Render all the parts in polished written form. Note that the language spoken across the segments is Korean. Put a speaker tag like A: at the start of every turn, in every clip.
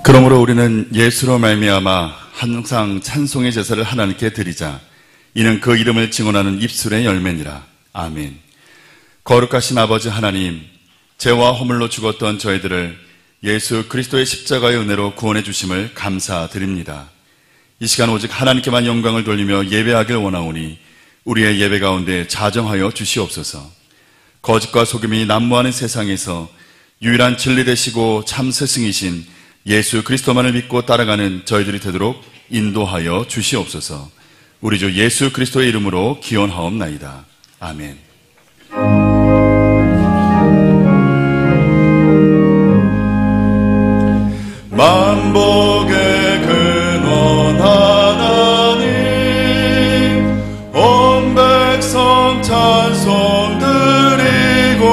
A: 그러므로 우리는 예수로 말미암아 항상 찬송의 제사를 하나님께 드리자. 이는 그 이름을 증언하는 입술의 열매니라. 아멘. 거룩하신 아버지 하나님, 죄와 허물로 죽었던 저희들을 예수 그리스도의 십자가의 은혜로 구원해 주심을 감사드립니다. 이 시간 오직 하나님께만 영광을 돌리며 예배하길 원하오니 우리의 예배 가운데 자정하여 주시옵소서. 거짓과 속임이 난무하는 세상에서 유일한 진리 되시고 참 스승이신 예수 그리스도만을 믿고 따라가는 저희들이 되도록 인도하여 주시옵소서. 우리 주 예수 그리스도의 이름으로 기원하옵나이다. 아멘. 만복의 근원 하나님, 온 백성 찬송 드리고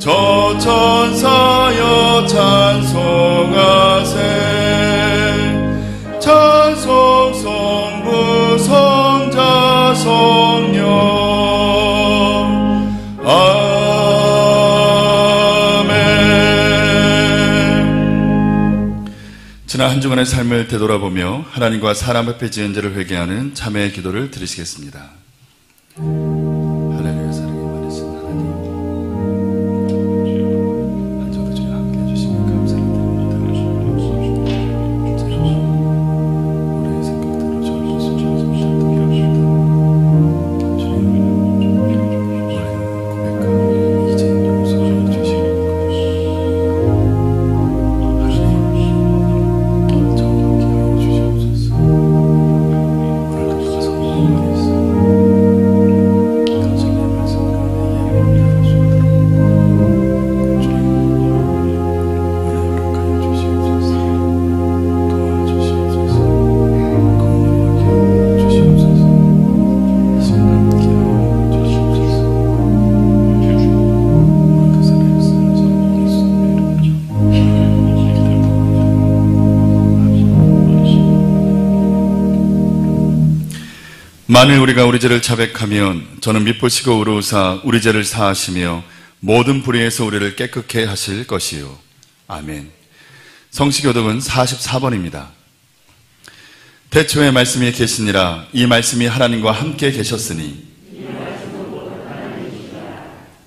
A: 저 천사여 찬송하세. 찬송 성부 성자 성령. 아멘. 지난 한 주간의 삶을 되돌아보며 하나님과 사람 앞에 지은 죄를 회개하는 참회의 기도를 드리시겠습니다. 할렐루야. 사랑이 많으신 하나님, 한 주도 저희 함께 해주시니 감사드립니다. 우리의 생각대로 저희 것을 주지 못했던 주님, 우리의 고백과 이제 용서해 주시는 하나님, 정령케 하여 주시옵소서. 오늘 같은 성령 안에서 당신의 말씀 가운데 예배를 나갈 수 있도록 주님, 은혜 허락하여 주시옵소서. 도와주시옵소서. 공유하게 하여 주시옵소서. 신감케 하여 주시옵소서. 그 사랑의 선자 예수님의 만일 우리가 우리 죄를 자백하면 저는 미쁘시고 의로우사 우리 죄를 사하시며 모든 불의에서 우리를 깨끗게 하실 것이요. 아멘. 성시교독은 44번입니다. 태초에 말씀이 계시니라. 이 말씀이 하나님과 함께 계셨으니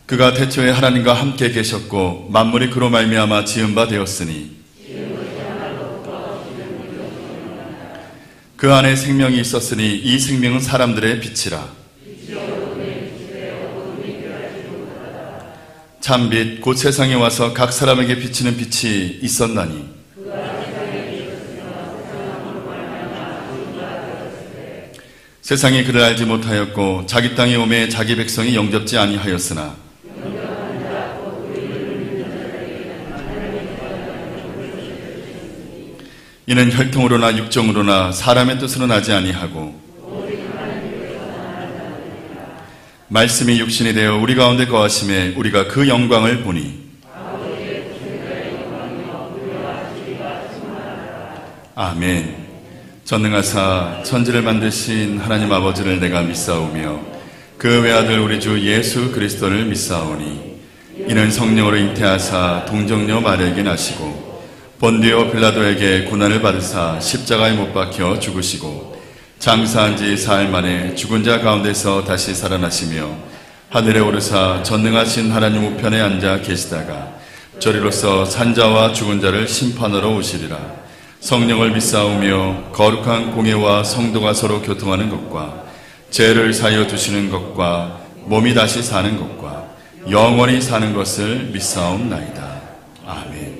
A: 그가 태초에 하나님과 함께 계셨고 만물이 그로 말미암아 지은 바 되었으니 그 안에 생명이 있었으니 이 생명은 사람들의 빛이라. 참빛 곧 세상에 와서 각 사람에게 비치는 빛이 있었나니 세상이 그를 알지 못하였고 자기 땅에 오매 자기 백성이 영접지 아니하였으나 이는 혈통으로나 육정으로나 사람의 뜻으로 나지 아니하고 말씀이 육신이 되어 우리 가운데 거하심에 우리가 그 영광을 보니 아멘. 전능하사 천지를 만드신 하나님 아버지를 내가 믿사오며 그 외아들 우리 주 예수 그리스도를 믿사오니 이는 성령으로 잉태하사 동정녀 마리아에게 나시고 본디오 빌라도에게 고난을 받으사 십자가에 못 박혀 죽으시고 장사한 지 사흘 만에 죽은 자 가운데서 다시 살아나시며 하늘에 오르사 전능하신 하나님 우편에 앉아 계시다가 저리로서 산자와 죽은 자를 심판하러 오시리라. 성령을 믿사오며 거룩한 공예와 성도가 서로 교통하는 것과 죄를 사하여 주시는 것과 몸이 다시 사는 것과 영원히 사는 것을 믿사옵나이다. 아멘.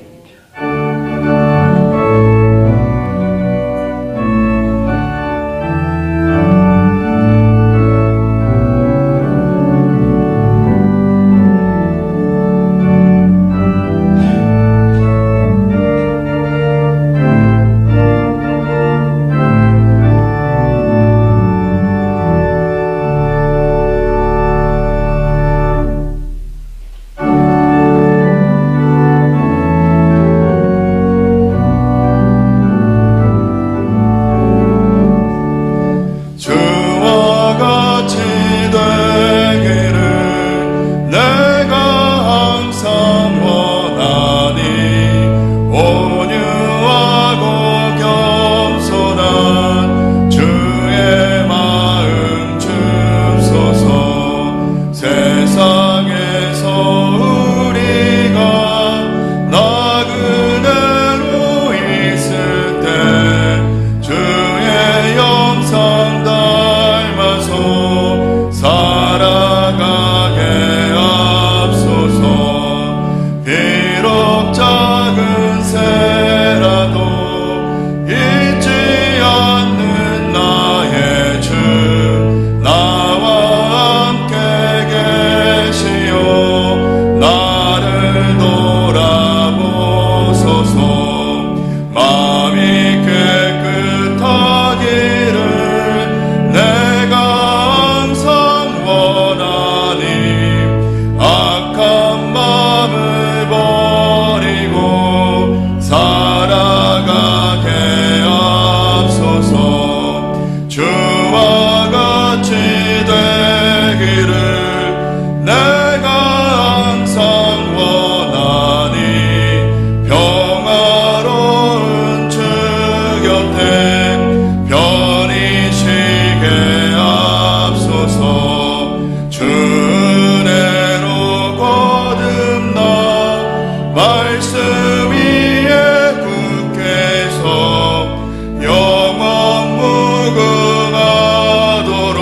A: 죽음하도록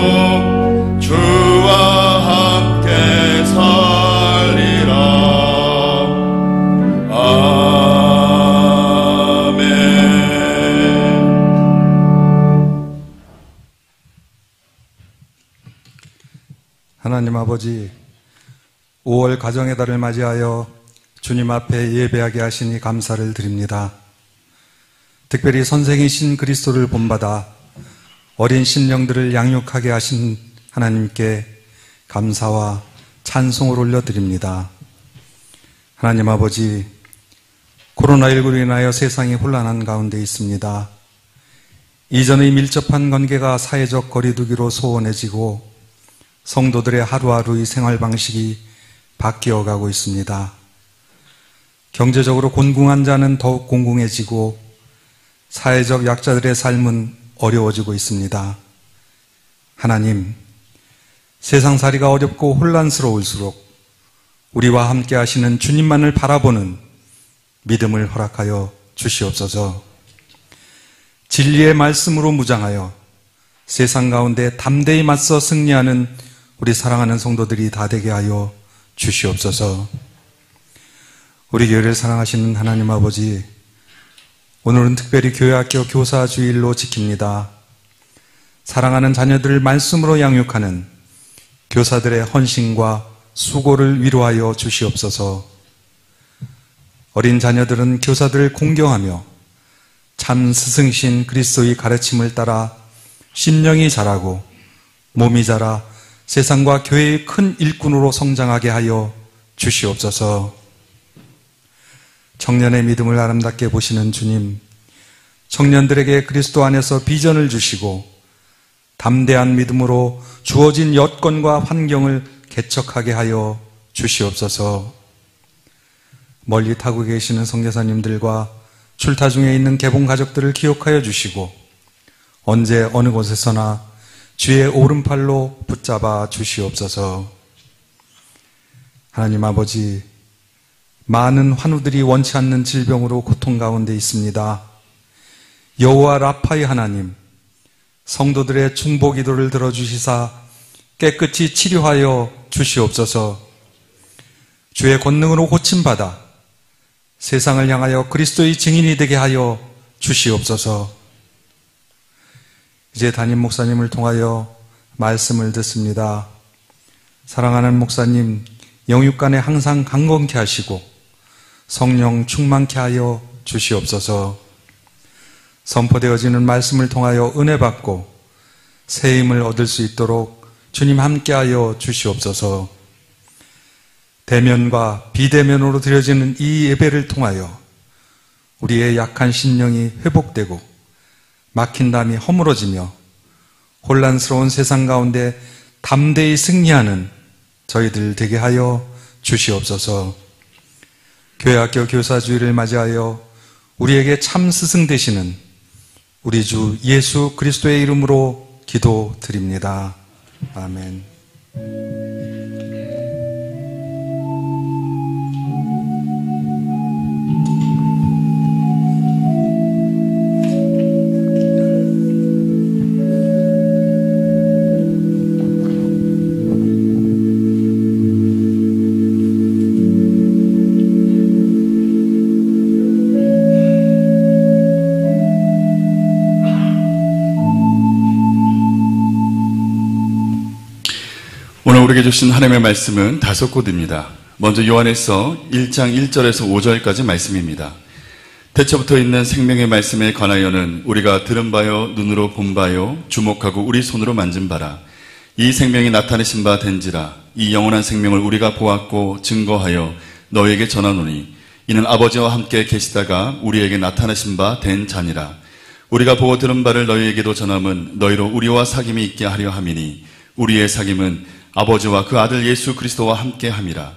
A: 주와 함께 살리라. 아멘.
B: 하나님 아버지, 5월 가정의 달을 맞이하여 주님 앞에 예배하게 하시니 감사를 드립니다. 특별히 선생이신 그리스도를 본받아 어린 심령들을 양육하게 하신 하나님께 감사와 찬송을 올려드립니다. 하나님 아버지, 코로나19로 인하여 세상이 혼란한 가운데 있습니다. 이전의 밀접한 관계가 사회적 거리두기로 소원해지고 성도들의 하루하루의 생활 방식이 바뀌어가고 있습니다. 경제적으로 곤궁한 자는 더욱 곤궁해지고 사회적 약자들의 삶은 어려워지고 있습니다. 하나님, 세상살이가 어렵고 혼란스러울수록 우리와 함께 하시는 주님만을 바라보는 믿음을 허락하여 주시옵소서. 진리의 말씀으로 무장하여 세상 가운데 담대히 맞서 승리하는 우리 사랑하는 성도들이 다 되게 하여 주시옵소서. 우리 교회를 사랑하시는 하나님 아버지, 오늘은 특별히 교회학교 교사주일로 지킵니다. 사랑하는 자녀들을 말씀으로 양육하는 교사들의 헌신과 수고를 위로하여 주시옵소서. 어린 자녀들은 교사들을 공경하며 참 스승신 그리스도의 가르침을 따라 심령이 자라고 몸이 자라 세상과 교회의 큰 일꾼으로 성장하게 하여 주시옵소서. 청년의 믿음을 아름답게 보시는 주님, 청년들에게 그리스도 안에서 비전을 주시고 담대한 믿음으로 주어진 여건과 환경을 개척하게 하여 주시옵소서. 멀리 타고 계시는 선교사님들과 출타 중에 있는 개봉 가족들을 기억하여 주시고 언제 어느 곳에서나 주의 오른팔로 붙잡아 주시옵소서. 하나님 아버지, 많은 환우들이 원치 않는 질병으로 고통 가운데 있습니다. 여호와 라파의 하나님, 성도들의 중보 기도를 들어주시사 깨끗이 치료하여 주시옵소서. 주의 권능으로 고침받아 세상을 향하여 그리스도의 증인이 되게 하여 주시옵소서. 이제 담임 목사님을 통하여 말씀을 듣습니다. 사랑하는 목사님, 영육간에 항상 강건케 하시고 성령 충만케 하여 주시옵소서. 선포되어지는 말씀을 통하여 은혜 받고 새 힘을 얻을 수 있도록 주님 함께하여 주시옵소서. 대면과 비대면으로 드려지는 이 예배를 통하여 우리의 약한 심령이 회복되고 막힌 담이 허물어지며 혼란스러운 세상 가운데 담대히 승리하는 저희들 되게 하여 주시옵소서. 교회학교 교사주일을 맞이하여 우리에게 참 스승 되시는 우리 주 예수 그리스도의 이름으로 기도드립니다. 아멘.
A: 우리에게 주신 하나님의 말씀은 5곳입니다. 먼저 요한에서 1장 1절에서 5절까지 말씀입니다. 태초부터 있는 생명의 말씀에 관하여는 우리가 들은 바요 눈으로 본 바요 주목하고 우리 손으로 만진 바라. 이 생명이 나타내신 바 된지라. 이 영원한 생명을 우리가 보았고 증거하여 너희에게 전하노니 이는 아버지와 함께 계시다가 우리에게 나타내신 바 된 자니라. 우리가 보고 들은 바를 너희에게도 전함은 너희로 우리와 사귐이 있게 하려 함이니 우리의 사귐은 아버지와 그 아들 예수 그리스도와 함께 함이라.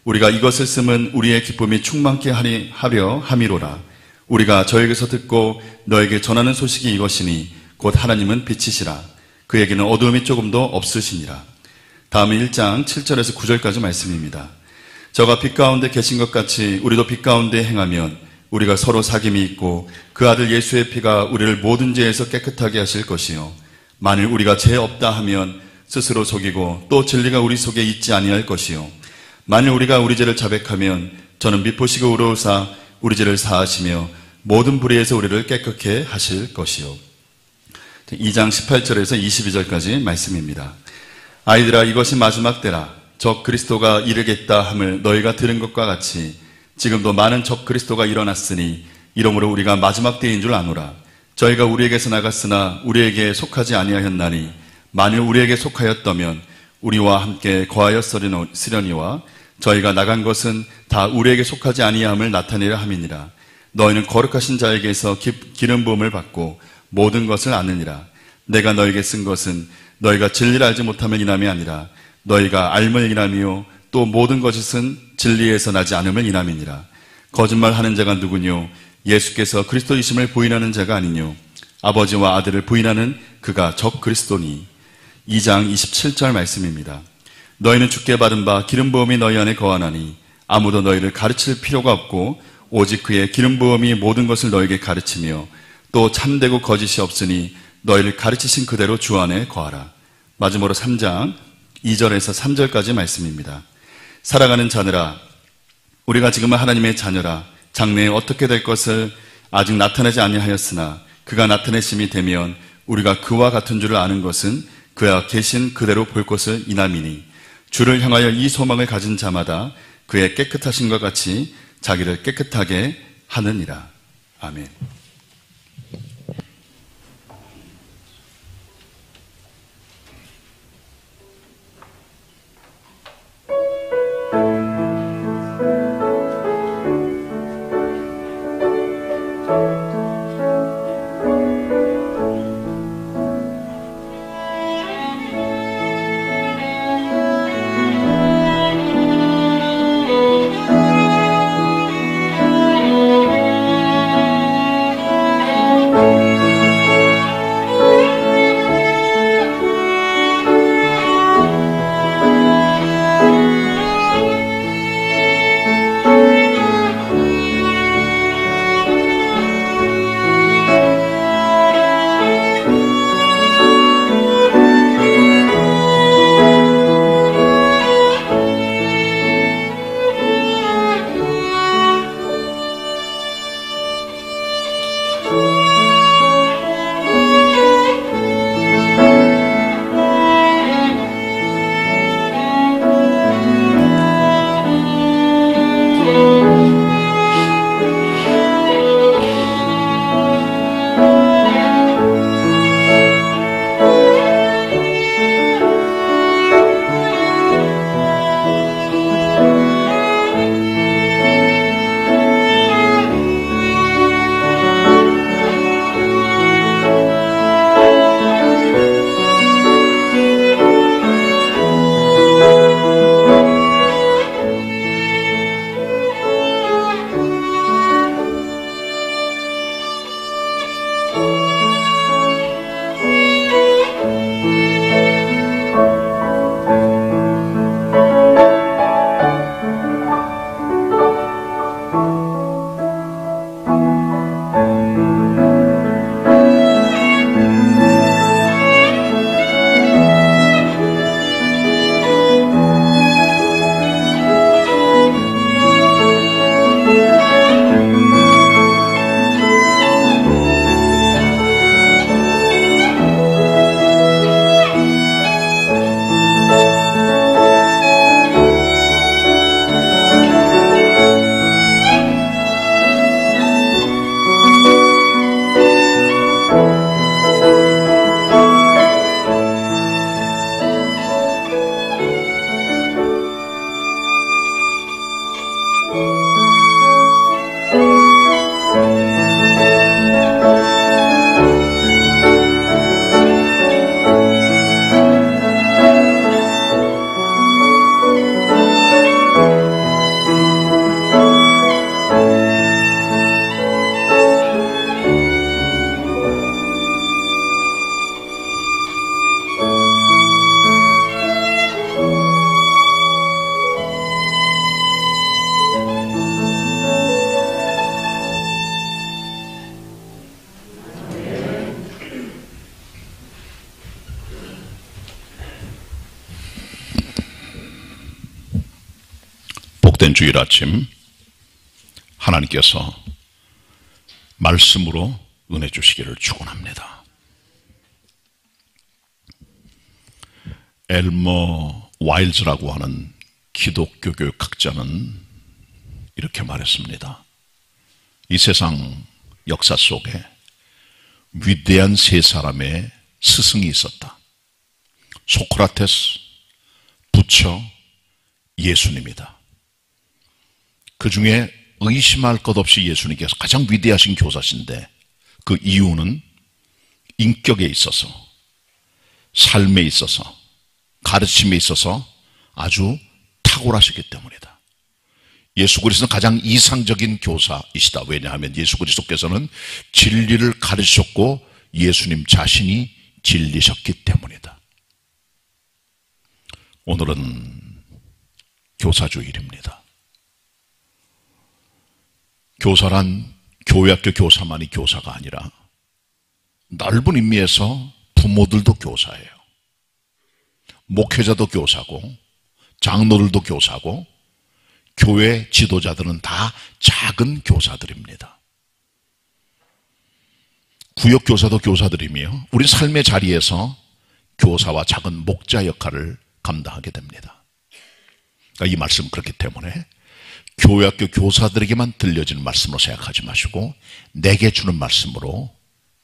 A: 우리가 이것을 쓰면 우리의 기쁨이 충만케 하려 함이로라. 우리가 저에게서 듣고 너에게 전하는 소식이 이것이니 곧 하나님은 빛이시라. 그에게는 어두움이 조금도 없으시니라. 다음은 1장 7절에서 9절까지 말씀입니다. 저가 빛 가운데 계신 것 같이 우리도 빛 가운데 행하면 우리가 서로 사귐이 있고 그 아들 예수의 피가 우리를 모든 죄에서 깨끗하게 하실 것이요 만일 우리가 죄 없다 하면 스스로 속이고 또 진리가 우리 속에 있지 아니할 것이요 만일 우리가 우리 죄를 자백하면 저는 미포시고 우러우사 우리 죄를 사하시며 모든 불의에서 우리를 깨끗게 하실 것이요. 2장 18절에서 22절까지 말씀입니다. 아이들아 이것이 마지막 때라 적 그리스도가 이르겠다 함을 너희가 들은 것과 같이 지금도 많은 적 그리스도가 일어났으니 이러므로 우리가 마지막 때인 줄 아노라. 저희가 우리에게서 나갔으나 우리에게 속하지 아니하였나니 만일 우리에게 속하였다면 우리와 함께 거하였으려니와 저희가 나간 것은 다 우리에게 속하지 아니함을 나타내려 함이니라. 너희는 거룩하신 자에게서 기름 부음을 받고 모든 것을 아느니라. 내가 너에게 쓴 것은 너희가 진리를 알지 못함을 인함이 아니라 너희가 알물 인함이요 또 모든 것은 진리에서 나지 않음을 인함이니라. 거짓말하는 자가 누구뇨? 예수께서 그리스도이심을 부인하는 자가 아니뇨? 아버지와 아들을 부인하는 그가 적 그리스도니. 2장 27절 말씀입니다. 너희는 주께 받은 바 기름 부음이 너희 안에 거하나니 아무도 너희를 가르칠 필요가 없고 오직 그의 기름 부음이 모든 것을 너에게 가르치며 또 참되고 거짓이 없으니 너희를 가르치신 그대로 주 안에 거하라. 마지막으로 3장 2절에서 3절까지 말씀입니다. 살아가는 자들아 우리가 지금은 하나님의 자녀라. 장래에 어떻게 될 것을 아직 나타내지 아니하였으나 그가 나타내심이 되면 우리가 그와 같은 줄을 아는 것은 그가 계신 그대로 볼 것을 인함이니 주를 향하여 이 소망을 가진 자마다 그의 깨끗하심과 같이 자기를 깨끗하게 하느니라. 아멘.
C: 복된 주일 아침 하나님께서 말씀으로 은혜 주시기를 축원합니다. 엘머 와일즈라고 하는 기독교 교육학자는 이렇게 말했습니다. 이 세상 역사 속에 위대한 세 사람의 스승이 있었다. 소크라테스, 부처, 예수님이다. 그 중에 의심할 것 없이 예수님께서 가장 위대하신 교사신데 그 이유는 인격에 있어서, 삶에 있어서, 가르침에 있어서 아주 탁월하시기 때문이다. 예수 그리스도는 가장 이상적인 교사이시다. 왜냐하면 예수 그리스도께서는 진리를 가르치셨고 예수님 자신이 진리셨기 때문이다. 오늘은 교사주일입니다. 교사란 교회학교 교사만이 교사가 아니라 넓은 의미에서 부모들도 교사예요. 목회자도 교사고 장로들도 교사고 교회 지도자들은 다 작은 교사들입니다. 구역교사도 교사들이며 우리 삶의 자리에서 교사와 작은 목자 역할을 감당하게 됩니다. 그러니까 이 말씀은 그렇기 때문에 교회학교 교사들에게만 들려지는 말씀으로 생각하지 마시고 내게 주는 말씀으로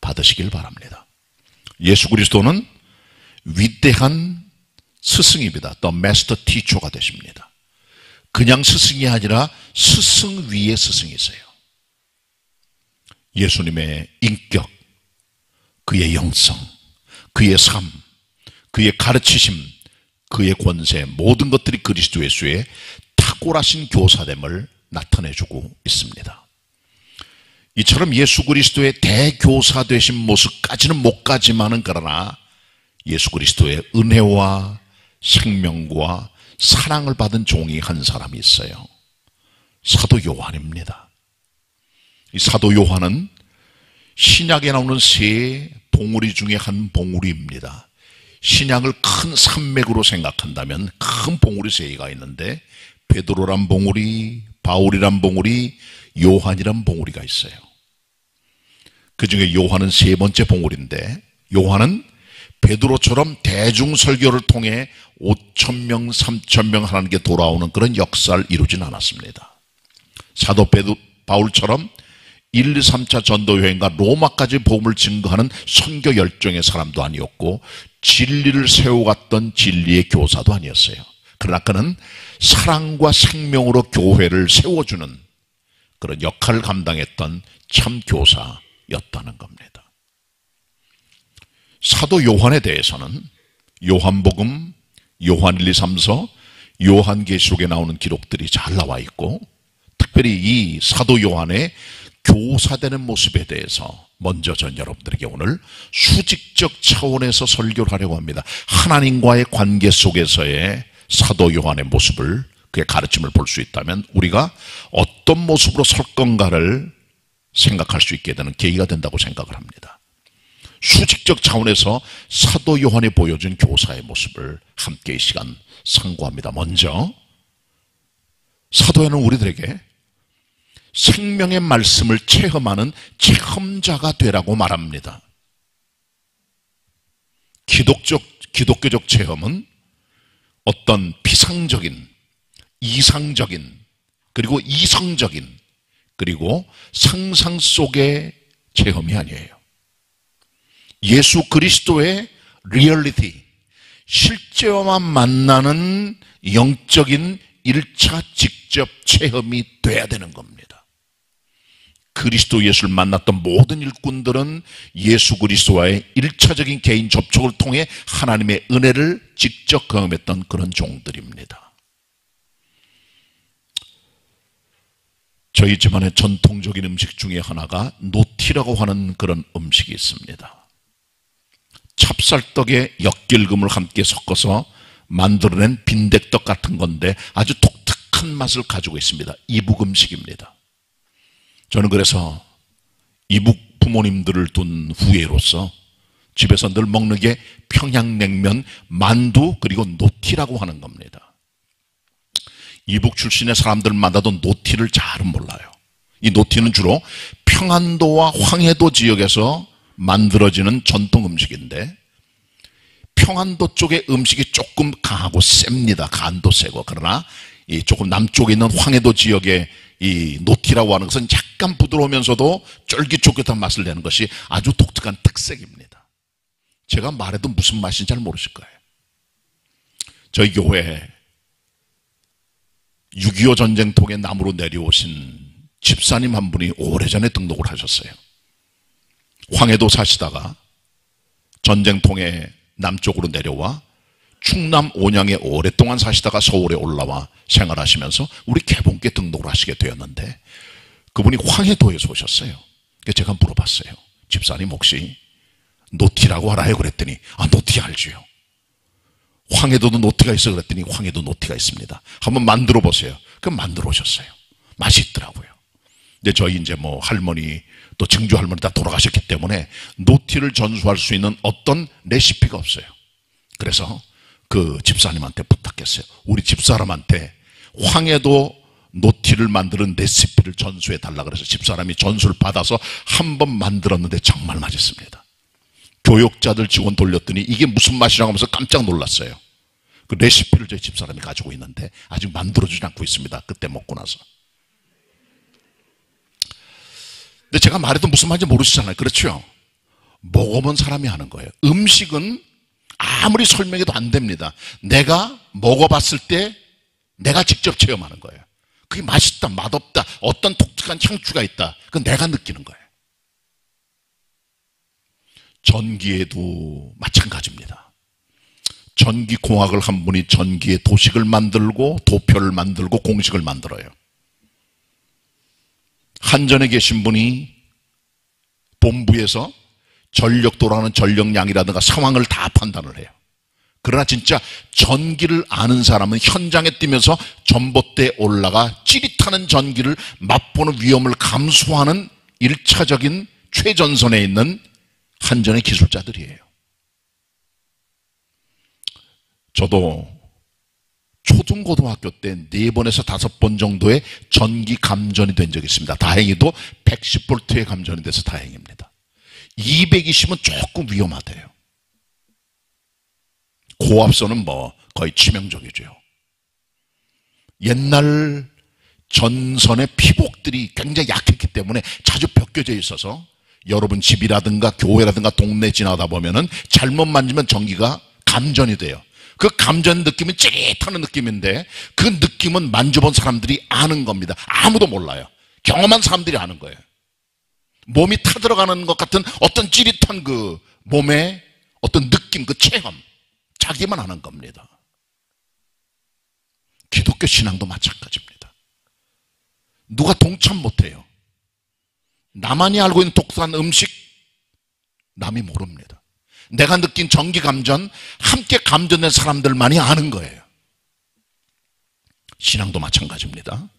C: 받으시길 바랍니다. 예수 그리스도는 위대한 스승입니다. The Master Teacher가 되십니다. 그냥 스승이 아니라 스승 위의 스승이세요. 예수님의 인격, 그의 영성, 그의 삶, 그의 가르치심, 그의 권세, 모든 것들이 그리스도 예수의 탁월하신 교사됨을 나타내주고 있습니다. 이처럼 예수 그리스도의 대교사 되신 모습까지는 못 가지만은 그러나 예수 그리스도의 은혜와 생명과 사랑을 받은 종이 한 사람이 있어요. 사도 요한입니다. 이 사도 요한은 신약에 나오는 세 봉우리 중에 한 봉우리입니다. 신약을 큰 산맥으로 생각한다면 큰 봉우리 세 개가 있는데 베드로란 봉우리, 바울이란 봉우리, 요한이란 봉우리가 있어요. 그 중에 요한은 세 번째 봉우리인데 요한은 베드로처럼 대중설교를 통해 5,000명, 3,000명 하나님께 돌아오는 그런 역사를 이루진 않았습니다. 사도 바울처럼 1, 2, 3차 전도여행과 로마까지 복음을 증거하는 선교 열정의 사람도 아니었고 진리를 세워갔던 진리의 교사도 아니었어요. 그러나 그는 사랑과 생명으로 교회를 세워주는 그런 역할을 감당했던 참 교사였다는 겁니다. 사도 요한에 대해서는 요한복음, 요한 1, 2, 3서, 요한계시록에 나오는 기록들이 잘 나와 있고 특별히 이 사도 요한의 교사되는 모습에 대해서 먼저 전 여러분들에게 오늘 수직적 차원에서 설교를 하려고 합니다. 하나님과의 관계 속에서의 사도 요한의 모습을, 그의 가르침을 볼 수 있다면 우리가 어떤 모습으로 설 건가를 생각할 수 있게 되는 계기가 된다고 생각을 합니다. 수직적 차원에서 사도 요한이 보여준 교사의 모습을 함께 이 시간 상고합니다. 먼저 사도 요한은 우리들에게 생명의 말씀을 체험하는 체험자가 되라고 말합니다. 기독교적 체험은 어떤 비상적인, 이상적인, 그리고 이성적인, 그리고 상상 속의 체험이 아니에요. 예수 그리스도의 리얼리티, 실제와만 만나는 영적인 1차 직접 체험이 돼야 되는 겁니다. 그리스도 예수를 만났던 모든 일꾼들은 예수 그리스도와의 1차적인 개인 접촉을 통해 하나님의 은혜를 직접 경험했던 그런 종들입니다. 저희 집안의 전통적인 음식 중에 하나가 노티라고 하는 그런 음식이 있습니다. 찹쌀떡에 엿길금을 함께 섞어서 만들어낸 빈대떡 같은 건데 아주 독특한 맛을 가지고 있습니다. 이북 음식입니다. 저는 그래서 이북 부모님들을 둔 후예로서 집에서 늘 먹는 게 평양냉면, 만두, 그리고 노티라고 하는 겁니다. 이북 출신의 사람들마다도 노티를 잘은 몰라요. 이 노티는 주로 평안도와 황해도 지역에서 만들어지는 전통 음식인데, 평안도 쪽의 음식이 조금 강하고 셉니다. 간도 세고. 그러나 이 조금 남쪽에 있는 황해도 지역의 이 노티라고 하는 것은 약간 부드러우면서도 쫄깃쫄깃한 맛을 내는 것이 아주 독특한 특색입니다. 제가 말해도 무슨 맛인지 잘 모르실 거예요. 저희 교회에 6.25 전쟁통에 남으로 내려오신 집사님 한 분이 오래전에 등록을 하셨어요. 황해도 사시다가 전쟁통에 남쪽으로 내려와 충남 온양에 오랫동안 사시다가 서울에 올라와 생활하시면서 우리 개봉교에 등록을 하시게 되었는데, 그분이 황해도에서 오셨어요. 그래서 제가 물어봤어요. 집사님 혹시 노티라고 알아요? 그랬더니 노티 알지요. 황해도도 노티가 있어 그랬더니 황해도 노티가 있습니다. 한번 만들어 보세요. 그럼 만들어 오셨어요. 맛이 있더라고요. 근데 저희 이제 뭐 할머니 또 증조 할머니 다 돌아가셨기 때문에 노티를 전수할 수 있는 어떤 레시피가 없어요. 그래서 그 집사님한테 부탁했어요. 우리 집사람한테 황해도 노티를 만드는 레시피를 전수해 달라 그래서 집사람이 전수를 받아서 한번 만들었는데 정말 맛있습니다. 교육자들 직원 돌렸더니 이게 무슨 맛이라고 하면서 깜짝 놀랐어요. 그 레시피를 저희 집사람이 가지고 있는데 아직 만들어주지 않고 있습니다. 그때 먹고 나서. 근데 제가 말해도 무슨 말인지 모르시잖아요. 그렇죠? 먹어본 사람이 하는 거예요. 음식은 아무리 설명해도 안 됩니다. 내가 먹어봤을 때 내가 직접 체험하는 거예요. 그게 맛있다, 맛없다, 어떤 독특한 향취가 있다. 그건 내가 느끼는 거예요. 전기에도 마찬가지입니다. 전기공학을 한 분이 전기의 도식을 만들고 도표를 만들고 공식을 만들어요. 한전에 계신 분이 본부에서 전력 돌아가는 전력량이라든가 상황을 다 판단을 해요. 그러나 진짜 전기를 아는 사람은 현장에 뛰면서 전봇대에 올라가 찌릿하는 전기를 맛보는 위험을 감수하는 1차적인 최전선에 있는 한전의 기술자들이에요. 저도 초중고등학교 때 4번에서 5번 정도의 전기 감전이 된 적이 있습니다. 다행히도 110V의 감전이 돼서 다행입니다. 220은 조금 위험하대요. 고압선은 뭐 거의 치명적이죠. 옛날 전선의 피복들이 굉장히 약했기 때문에 자주 벗겨져 있어서 여러분 집이라든가 교회라든가 동네 지나다 보면은 잘못 만지면 전기가 감전이 돼요. 그 감전 느낌은 찌릿하는 느낌인데 그 느낌은 만져본 사람들이 아는 겁니다. 아무도 몰라요. 경험한 사람들이 아는 거예요. 몸이 타들어가는 것 같은 어떤 찌릿한 그 몸의 어떤 느낌, 그 체험, 자기만 아는 겁니다. 기독교 신앙도 마찬가지입니다. 누가 동참 못해요. 나만이 알고 있는 독특한 음식, 남이 모릅니다. 내가 느낀 전기 감전, 함께 감전된 사람들만이 아는 거예요. 신앙도 마찬가지입니다.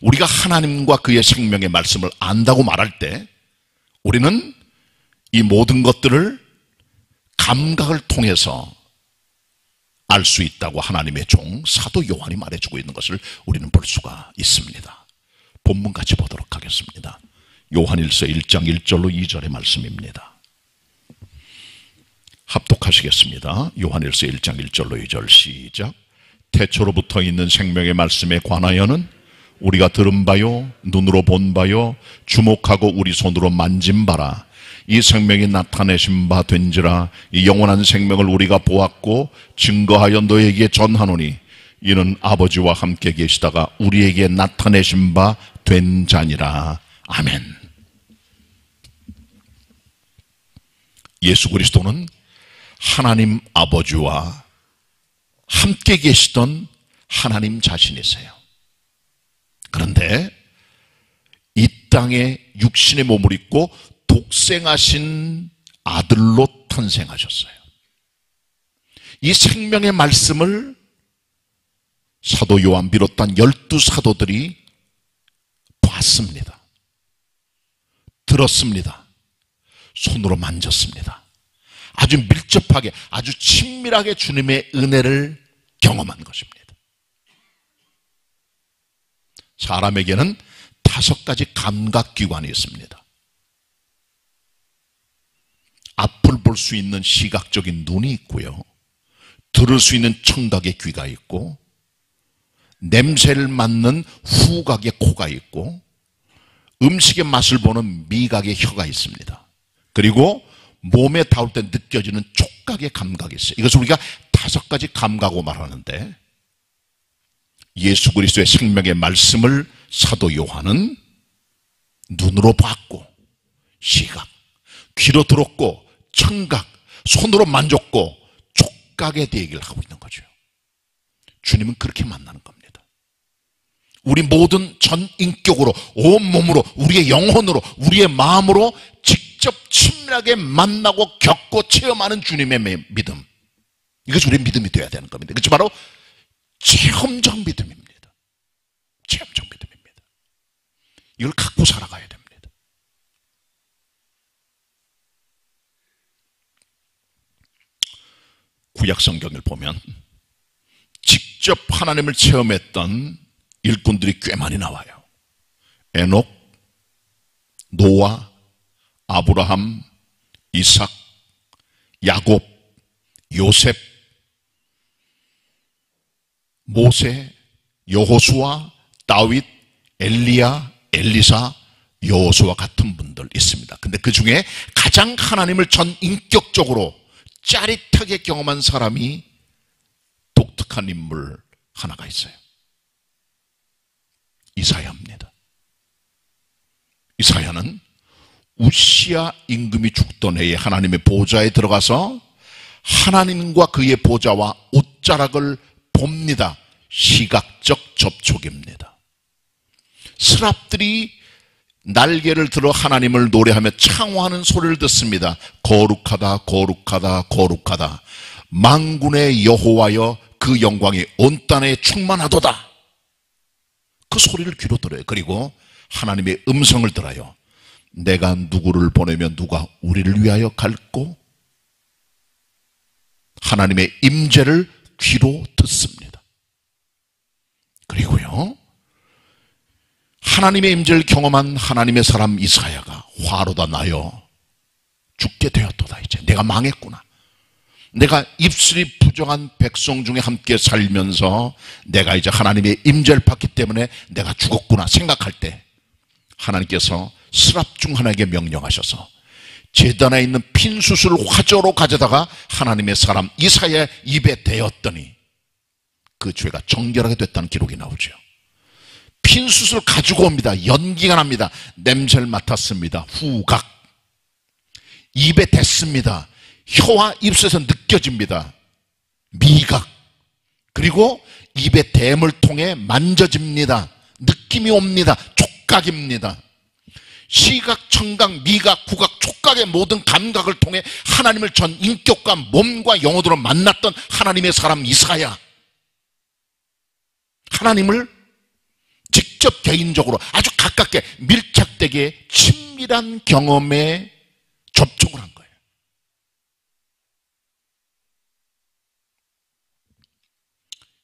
C: 우리가 하나님과 그의 생명의 말씀을 안다고 말할 때 우리는 이 모든 것들을 감각을 통해서 알 수 있다고 하나님의 종 사도 요한이 말해주고 있는 것을 우리는 볼 수가 있습니다. 본문 같이 보도록 하겠습니다. 요한일서 1장 1절로 2절의 말씀입니다. 합독하시겠습니다. 요한일서 1장 1절로 2절 시작. 태초로부터 있는 생명의 말씀에 관하여는 우리가 들은 바요, 눈으로 본 바요, 주목하고 우리 손으로 만진 바라. 이 생명이 나타내신 바 된지라. 이 영원한 생명을 우리가 보았고 증거하여 너에게 전하노니 이는 아버지와 함께 계시다가 우리에게 나타내신 바 된 자니라. 아멘. 예수 그리스도는 하나님 아버지와 함께 계시던 하나님 자신이세요. 그런데 이 땅에 육신의 몸을 입고 독생하신 아들로 탄생하셨어요. 이 생명의 말씀을 사도 요한 비롯한 12사도들이 봤습니다. 들었습니다. 손으로 만졌습니다. 아주 밀접하게, 아주 친밀하게 주님의 은혜를 경험한 것입니다. 사람에게는 5가지 감각기관이 있습니다. 앞을 볼 수 있는 시각적인 눈이 있고요. 들을 수 있는 청각의 귀가 있고, 냄새를 맡는 후각의 코가 있고, 음식의 맛을 보는 미각의 혀가 있습니다. 그리고 몸에 닿을 때 느껴지는 촉각의 감각이 있어요. 이것을 우리가 5가지 감각으로 말하는데, 예수 그리스도의 생명의 말씀을 사도 요한은 눈으로 봤고, 시각, 귀로 들었고, 청각, 손으로 만졌고, 촉각에 대해 얘기를 하고 있는 거죠. 주님은 그렇게 만나는 겁니다. 우리 모든 전 인격으로, 온몸으로, 우리의 영혼으로, 우리의 마음으로 직접 친밀하게 만나고 겪고 체험하는 주님의 믿음. 이것이 우리의 믿음이 되어야 되는 겁니다. 그것이 바로 체험적 믿음입니다. 체험적 믿음입니다. 이걸 갖고 살아가야 됩니다. 구약 성경을 보면 직접 하나님을 체험했던 일꾼들이 꽤 많이 나와요. 에녹, 노아, 아브라함, 이삭, 야곱, 요셉, 모세, 여호수아, 다윗, 엘리야, 엘리사, 여호수아 같은 분들 있습니다. 근데 그 중에 가장 하나님을 전 인격적으로 짜릿하게 경험한 사람이 독특한 인물 하나가 있어요. 이사야입니다. 이사야는 우시야 임금이 죽던 해에 하나님의 보좌에 들어가서 하나님과 그의 보좌와 옷자락을 봅니다. 시각적 접촉입니다. 스랍들이 날개를 들어 하나님을 노래하며 창호하는 소리를 듣습니다. 거룩하다, 거룩하다, 거룩하다. 만군의 여호와여, 그 영광이 온 땅에 충만하도다. 그 소리를 귀로 들어요. 그리고 하나님의 음성을 들어요. 내가 누구를 보내면 누가 우리를 위하여 갈고? 하나님의 임재를 귀로 듣습니다. 그리고요, 하나님의 임재를 경험한 하나님의 사람 이사야가 화로다 나여 죽게 되었도다. 이제 내가 망했구나. 내가 입술이 부정한 백성 중에 함께 살면서 내가 이제 하나님의 임재를 받기 때문에 내가 죽었구나 생각할 때 하나님께서 스랍 중 하나에게 명령하셔서 제단에 있는 핀숯을 화저로 가져다가 하나님의 사람 이사야의 입에 대었더니 그 죄가 정결하게 됐다는 기록이 나오죠. 핀숯을 가지고 옵니다. 연기가 납니다. 냄새를 맡았습니다. 후각. 입에 댔습니다. 혀와 입술에서 느껴집니다. 미각. 그리고 입의 댐을 통해 만져집니다. 느낌이 옵니다. 촉각입니다. 시각, 청각, 미각, 구각, 촉각의 모든 감각을 통해 하나님을 전 인격과 몸과 영혼으로 만났던 하나님의 사람 이사야. 하나님을 직접 개인적으로 아주 가깝게 밀착되게 친밀한 경험에 접촉을 한 거예요.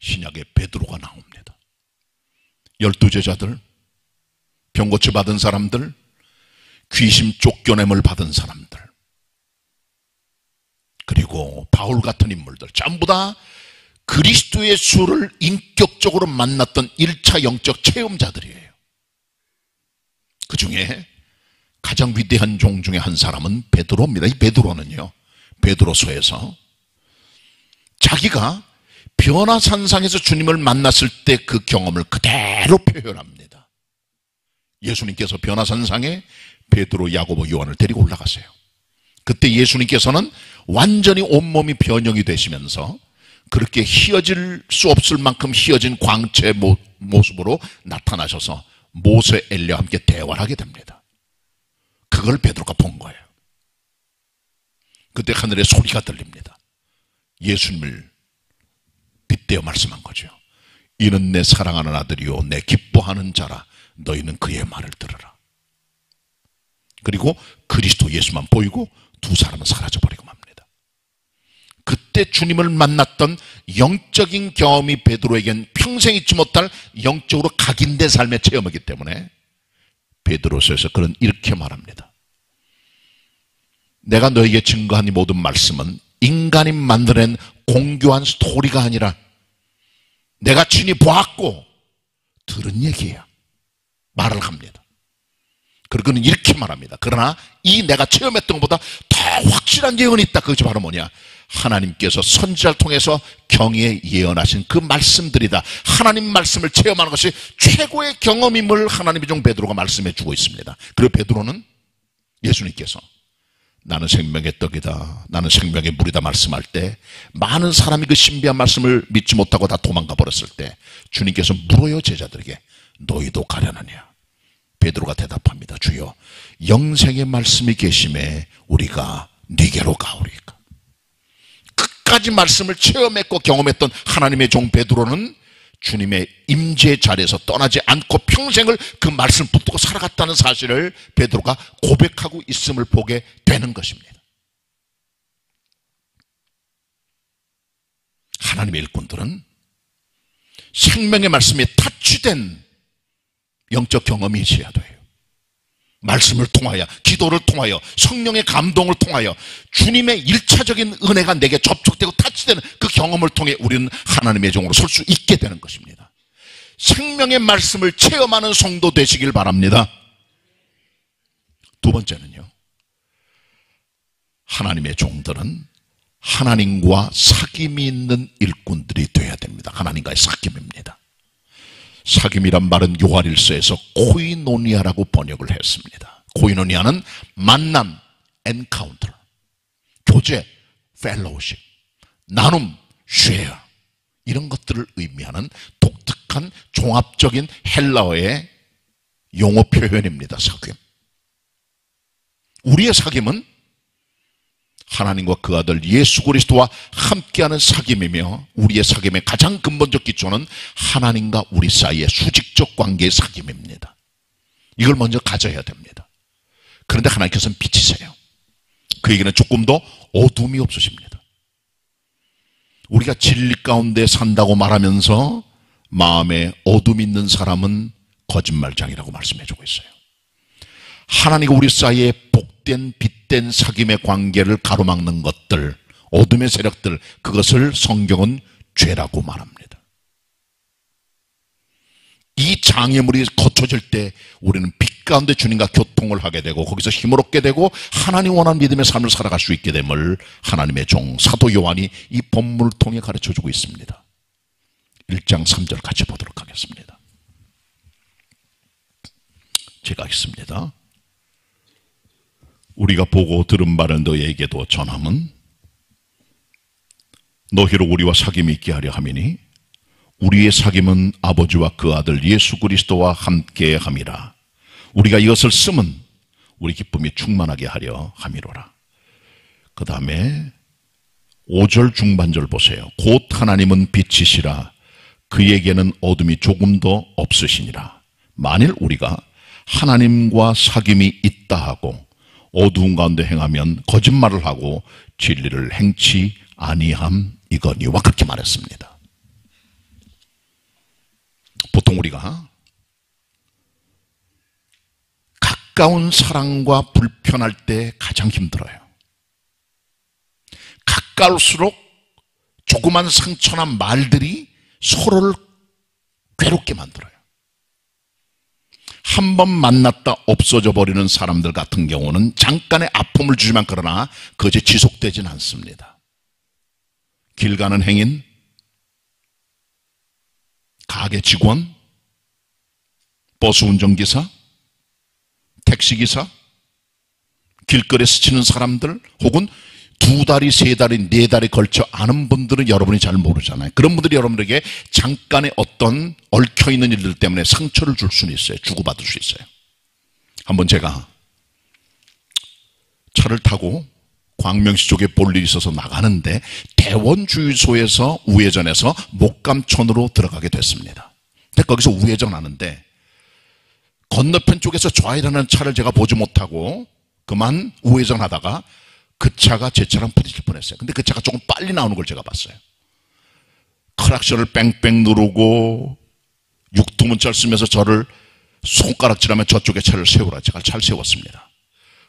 C: 신약의 베드로가 나옵니다. 12제자들, 병고치 받은 사람들, 귀신 쫓겨냄을 받은 사람들, 그리고 바울 같은 인물들 전부 다 그리스도 예수를 인격적으로 만났던 1차 영적 체험자들이에요. 그 중에 가장 위대한 종 중에 한 사람은 베드로입니다. 이 베드로는요, 베드로서에서 자기가 변화산상에서 주님을 만났을 때 그 경험을 그대로 표현합니다. 예수님께서 변화산상에 베드로, 야고보, 요한을 데리고 올라가세요. 그때 예수님께서는 완전히 온몸이 변형이 되시면서 그렇게 희어질 수 없을 만큼 희어진 광채 모습으로 나타나셔서 모세, 엘리야와 함께 대화를 하게 됩니다. 그걸 베드로가 본 거예요. 그때 하늘에 소리가 들립니다. 예수님을 빗대어 말씀한 거죠. 이는 내 사랑하는 아들이요 내 기뻐하는 자라. 너희는 그의 말을 들으라. 그리고 그리스도 예수만 보이고 두 사람은 사라져버리고 맙니다. 그때 때 주님을 만났던 영적인 경험이 베드로에겐 평생 잊지 못할 영적으로 각인된 삶의 체험이기 때문에 베드로서에서 그는 이렇게 말합니다. 내가 너에게 증거한 이 모든 말씀은 인간이 만들어낸 공교한 스토리가 아니라 내가 친히 보았고 들은 얘기예요. 말을 합니다. 그리고 그는 이렇게 말합니다. 그러나 이 내가 체험했던 것보다 더 확실한 예언이 있다. 그것이 바로 뭐냐? 하나님께서 선지자를 통해서 경외에 예언하신 그 말씀들이다. 하나님 말씀을 체험하는 것이 최고의 경험임을 하나님의 종 베드로가 말씀해 주고 있습니다. 그리고 베드로는 예수님께서 나는 생명의 떡이다, 나는 생명의 물이다 말씀할 때 많은 사람이 그 신비한 말씀을 믿지 못하고 다 도망가 버렸을 때 주님께서 물어요 제자들에게 너희도 가려느냐? 베드로가 대답합니다. 주여 영생의 말씀이 계심에 우리가 네게로 가오리까. 끝까지 말씀을 체험했고 경험했던 하나님의 종 베드로는 주님의 임재의 자리에서 떠나지 않고 평생을 그 말씀을 붙들고 살아갔다는 사실을 베드로가 고백하고 있음을 보게 되는 것입니다. 하나님의 일꾼들은 생명의 말씀에 타치된 영적 경험이 있어야 돼요. 말씀을 통하여, 기도를 통하여, 성령의 감동을 통하여 주님의 일차적인 은혜가 내게 접촉되고 타치되는 그 경험을 통해 우리는 하나님의 종으로 설 수 있게 되는 것입니다. 생명의 말씀을 체험하는 성도 되시길 바랍니다. 두 번째는요, 하나님의 종들은 하나님과 사귐이 있는 일꾼들이 되어야 됩니다. 하나님과의 사귐입니다. 사귐이란 말은 요한일서에서 코이노니아라고 번역을 했습니다. 코이노니아는 만남, 엔카운터, 교제, 펠로우십, 나눔, 쉐어, 이런 것들을 의미하는 독특한 종합적인 헬라어의 용어 표현입니다. 사귐. 우리의 사귐은 하나님과 그 아들 예수 그리스도와 함께하는 사귐이며 우리의 사귐의 가장 근본적 기초는 하나님과 우리 사이의 수직적 관계의 사귐입니다. 이걸 먼저 가져야 됩니다. 그런데 하나님께서는 빛이세요. 그에게는 조금 더 어둠이 없으십니다. 우리가 진리 가운데 산다고 말하면서 마음에 어둠이 있는 사람은 거짓말장이라고 말씀해주고 있어요. 하나님과 우리 사이에 복된 빛된 사귐의 관계를 가로막는 것들, 어둠의 세력들, 그것을 성경은 죄라고 말합니다. 이 장애물이 거쳐질 때 우리는 빛 가운데 주님과 교통을 하게 되고 거기서 힘을 얻게 되고 하나님 원하는 믿음의 삶을 살아갈 수 있게 됨을 하나님의 종 사도 요한이 이 본문을 통해 가르쳐주고 있습니다. 1장 3절 같이 보도록 하겠습니다. 제가 읽습니다. 우리가 보고 들은 바를 너희에게도 전함은 너희로 우리와 사귐이 있게 하려 함이니 우리의 사귐은 아버지와 그 아들 예수 그리스도와 함께 함이라. 우리가 이것을 쓰면 우리 기쁨이 충만하게 하려 함이로라. 그 다음에 5절 중반절 보세요. 곧 하나님은 빛이시라. 그에게는 어둠이 조금도 없으시니라. 만일 우리가 하나님과 사귐이 있다 하고 어두운 가운데 행하면 거짓말을 하고 진리를 행치 아니함이거니와 그렇게 말했습니다. 보통 우리가 가까운 사랑과 불편할 때 가장 힘들어요. 가까울수록 조그만 상처나 말들이 서로를 괴롭게 만들어요. 한 번 만났다 없어져 버리는 사람들 같은 경우는 잠깐의 아픔을 주지만 그러나 그것이 지속되진 않습니다. 길 가는 행인, 가게 직원, 버스 운전기사, 택시기사, 길거리에 스치는 사람들 혹은 2달이, 3달이, 4달이 걸쳐 아는 분들은 여러분이 잘 모르잖아요. 그런 분들이 여러분에게 잠깐의 어떤 얽혀있는 일들 때문에 상처를 줄 수는 있어요. 주고받을 수 있어요. 한번 제가 차를 타고 광명시 쪽에 볼 일이 있어서 나가는데 대원주유소에서 우회전해서 목감천으로 들어가게 됐습니다. 근데 거기서 우회전하는데 건너편 쪽에서 좌회전하는 차를 제가 보지 못하고 그만 우회전하다가 그 차가 제 차랑 부딪힐 뻔했어요. 근데 그 차가 조금 빨리 나오는 걸 제가 봤어요. 클락션을 뺑뺑 누르고 육두문자를 쓰면서 저를 손가락질하면 저쪽에 차를 세우라. 제가 차를 세웠습니다.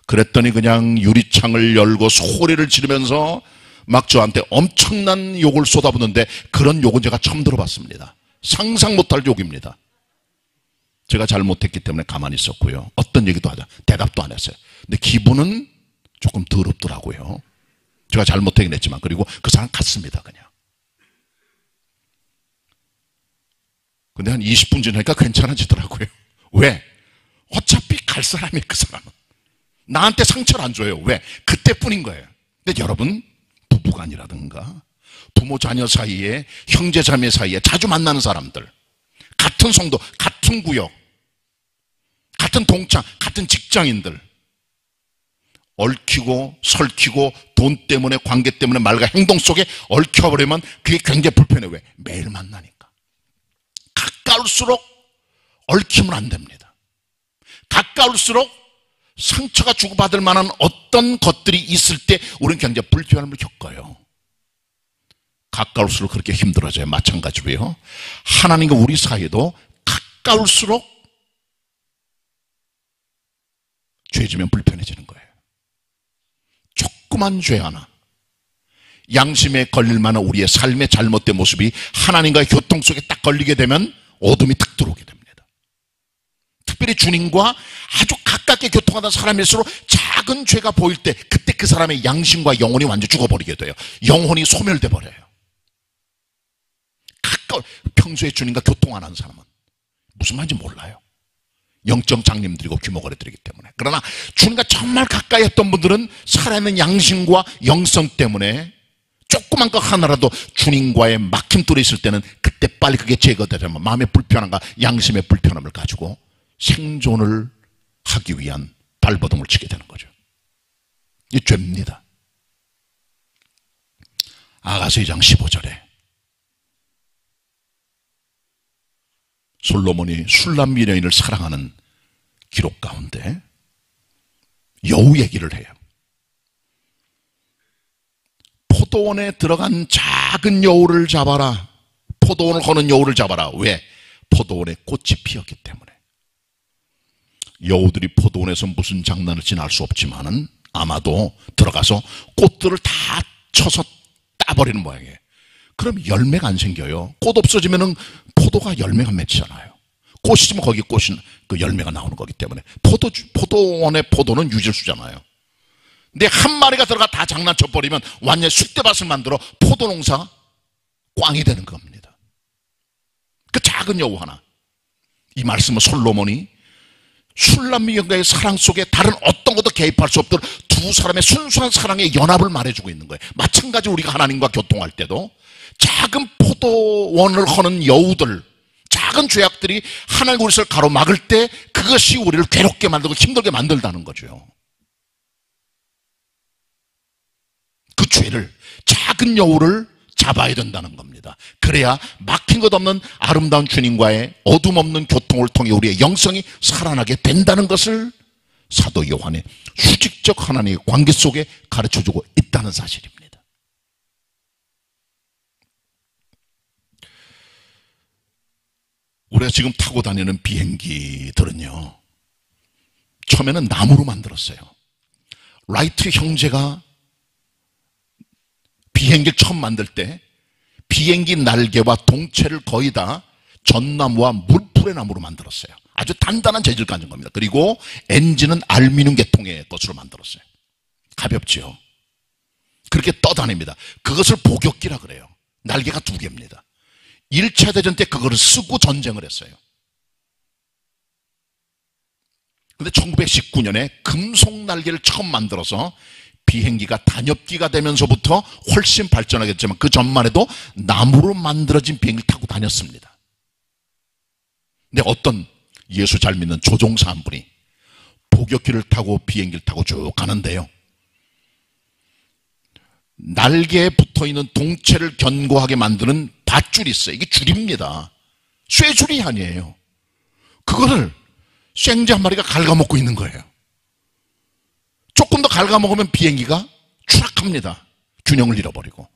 C: 그랬더니 그냥 유리창을 열고 소리를 지르면서 막 저한테 엄청난 욕을 쏟아붓는데, 그런 욕은 제가 처음 들어봤습니다. 상상 못할 욕입니다. 제가 잘못했기 때문에 가만히 있었고요. 어떤 얘기도 하자 대답도 안 했어요. 근데 기분은 조금 더럽더라고요. 제가 잘못하긴 했지만. 그리고 그 사람 갔습니다. 그냥. 근데 한 20분 지나니까 괜찮아지더라고요. 왜? 어차피 갈 사람이 그 사람은 나한테 상처를 안 줘요. 왜? 그때뿐인 거예요. 근데 여러분, 부부간이라든가 부모 자녀 사이에, 형제 자매 사이에 자주 만나는 사람들, 같은 성도, 같은 구역, 같은 동창, 같은 직장인들, 얽히고 설키고 돈 때문에, 관계 때문에, 말과 행동 속에 얽혀버리면 그게 굉장히 불편해. 왜? 매일 만나니까. 가까울수록 얽히면 안 됩니다. 가까울수록 상처가 주고받을 만한 어떤 것들이 있을 때 우리는 굉장히 불편함을 겪어요. 가까울수록 그렇게 힘들어져요. 마찬가지로요. 하나님과 우리 사이도 가까울수록 죄지면 불편해지는 거예요. 조그만 죄 하나, 양심에 걸릴 만한 우리의 삶의 잘못된 모습이 하나님과의 교통 속에 딱 걸리게 되면 어둠이 탁 들어오게 됩니다. 특별히 주님과 아주 가깝게 교통하던 사람일수록 작은 죄가 보일 때, 그때 그 사람의 양심과 영혼이 완전 죽어버리게 돼요. 영혼이 소멸돼 버려요. 평소에 주님과 교통 안 하는 사람은 무슨 말인지 몰라요. 영적 장님들이고 귀머거리들이기 때문에. 그러나 주님과 정말 가까이 했던 분들은 살아있는 양심과 영성 때문에 조그만 것 하나라도 주님과의 막힘돌이 있을 때는 그때 빨리 그게 제거되려면 마음의 불편함과 양심의 불편함을 가지고 생존을 하기 위한 발버둥을 치게 되는 거죠. 이게 죄입니다. 아가서 2장 15절에 솔로몬이 술람 미녀인을 사랑하는 기록 가운데 여우 얘기를 해요. 포도원에 들어간 작은 여우를 잡아라. 포도원을 거는 여우를 잡아라. 왜? 포도원에 꽃이 피었기 때문에. 여우들이 포도원에서 무슨 장난을 지나 알 수 없지만은 아마도 들어가서 꽃들을 다 쳐서 따버리는 모양이에요. 그럼 열매가 안 생겨요. 꽃 없어지면은 포도가 열매가 맺히잖아요. 꽃이 지면 거기 꽃이 그 열매가 나오는 거기 때문에. 포도원의 포도는 유질수잖아요. 근데 한 마리가 들어가 다 장난쳐버리면 완전히 쑥대밭을 만들어 포도농사 꽝이 되는 겁니다. 그 작은 여우 하나. 이 말씀은 솔로몬이 술람미녀과의 사랑 속에 다른 어떤 것도 개입할 수 없도록 두 사람의 순수한 사랑의 연합을 말해주고 있는 거예요. 마찬가지로 우리가 하나님과 교통할 때도 작은 포도원을 허는 여우들, 작은 죄악들이 하나님 우리를 가로막을 때 그것이 우리를 괴롭게 만들고 힘들게 만들다는 거죠. 그 죄를, 작은 여우를 잡아야 된다는 겁니다. 그래야 막힌 것 없는 아름다운 주님과의 어둠 없는 교통을 통해 우리의 영성이 살아나게 된다는 것을 사도 요한의 수직적 하나님의 관계 속에 가르쳐주고 있다는 사실입니다. 우리가 지금 타고 다니는 비행기들은요, 처음에는 나무로 만들었어요. 라이트 형제가 비행기를 처음 만들 때 비행기 날개와 동체를 거의 다 전나무와 물풀의 나무로 만들었어요. 아주 단단한 재질을 가진 겁니다. 그리고 엔진은 알루미늄 계통의 것으로 만들었어요. 가볍지요. 그렇게 떠다닙니다. 그것을 복역기라 그래요. 날개가 2개입니다. 1차 대전 때 그거를 쓰고 전쟁을 했어요. 근데 1919년에 금속 날개를 처음 만들어서 비행기가 단엽기가 되면서부터 훨씬 발전하겠지만 그 전만 해도 나무로 만들어진 비행기를 타고 다녔습니다. 근데 어떤 예수 잘 믿는 조종사 한 분이 복역기를 타고 비행기를 타고 쭉 가는데요, 날개에 붙어있는 동체를 견고하게 만드는 밧줄이 있어요. 이게 줄입니다. 쇠줄이 아니에요. 그거를 쇳제 한 마리가 갉아먹고 있는 거예요. 조금 더 갉아먹으면 비행기가 추락합니다. 균형을 잃어버리고.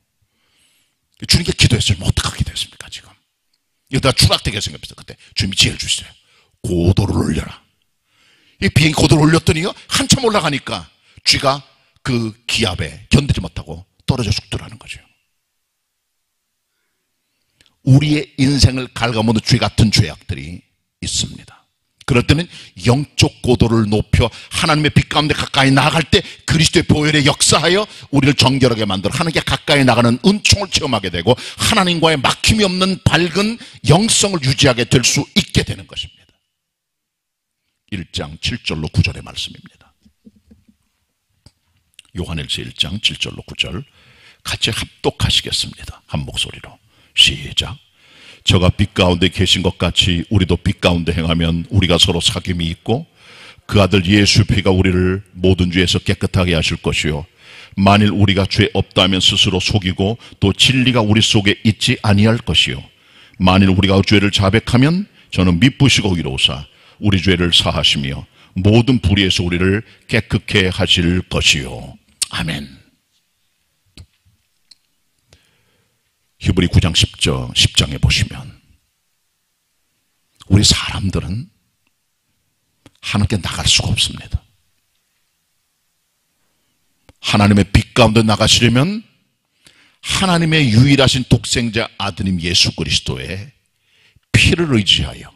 C: 주님께 기도했어요. 어떻게 기도했습니까 지금? 이러다가 추락되게 생겼어요. 그때 주님이 지혜를 주시어요. 고도를 올려라. 이 비행기 고도를 올렸더니요, 한참 올라가니까 쥐가 그 기압에 견디지 못하고 떨어져 죽더라는 거죠. 우리의 인생을 갉아먹는 쥐 같은 죄악들이 있습니다. 그럴 때는 영적 고도를 높여 하나님의 빛 가운데 가까이 나아갈 때 그리스도의 보혈에 역사하여 우리를 정결하게 만들어 하나님께 가까이 나가는 은총을 체험하게 되고 하나님과의 막힘이 없는 밝은 영성을 유지하게 될 수 있게 되는 것입니다. 1장 7절로 9절의 말씀입니다. 요한일서 1장 7절로 9절 같이 합독하시겠습니다. 한 목소리로 시작. 저가 빛 가운데 계신 것 같이 우리도 빛 가운데 행하면 우리가 서로 사귐이 있고 그 아들 예수의 피가 우리를 모든 죄에서 깨끗하게 하실 것이요 만일 우리가 죄 없다면 스스로 속이고 또 진리가 우리 속에 있지 아니할 것이요 만일 우리가 죄를 자백하면 저는 미쁘시고 의로우사 우리 죄를 사하시며 모든 불의에서 우리를 깨끗게 하실 것이요. 아멘. 히브리 9장 10장에 보시면 우리 사람들은 하나님께 나갈 수가 없습니다. 하나님의 빛 가운데 나가시려면 하나님의 유일하신 독생자 아드님 예수 그리스도의 피를 의지하여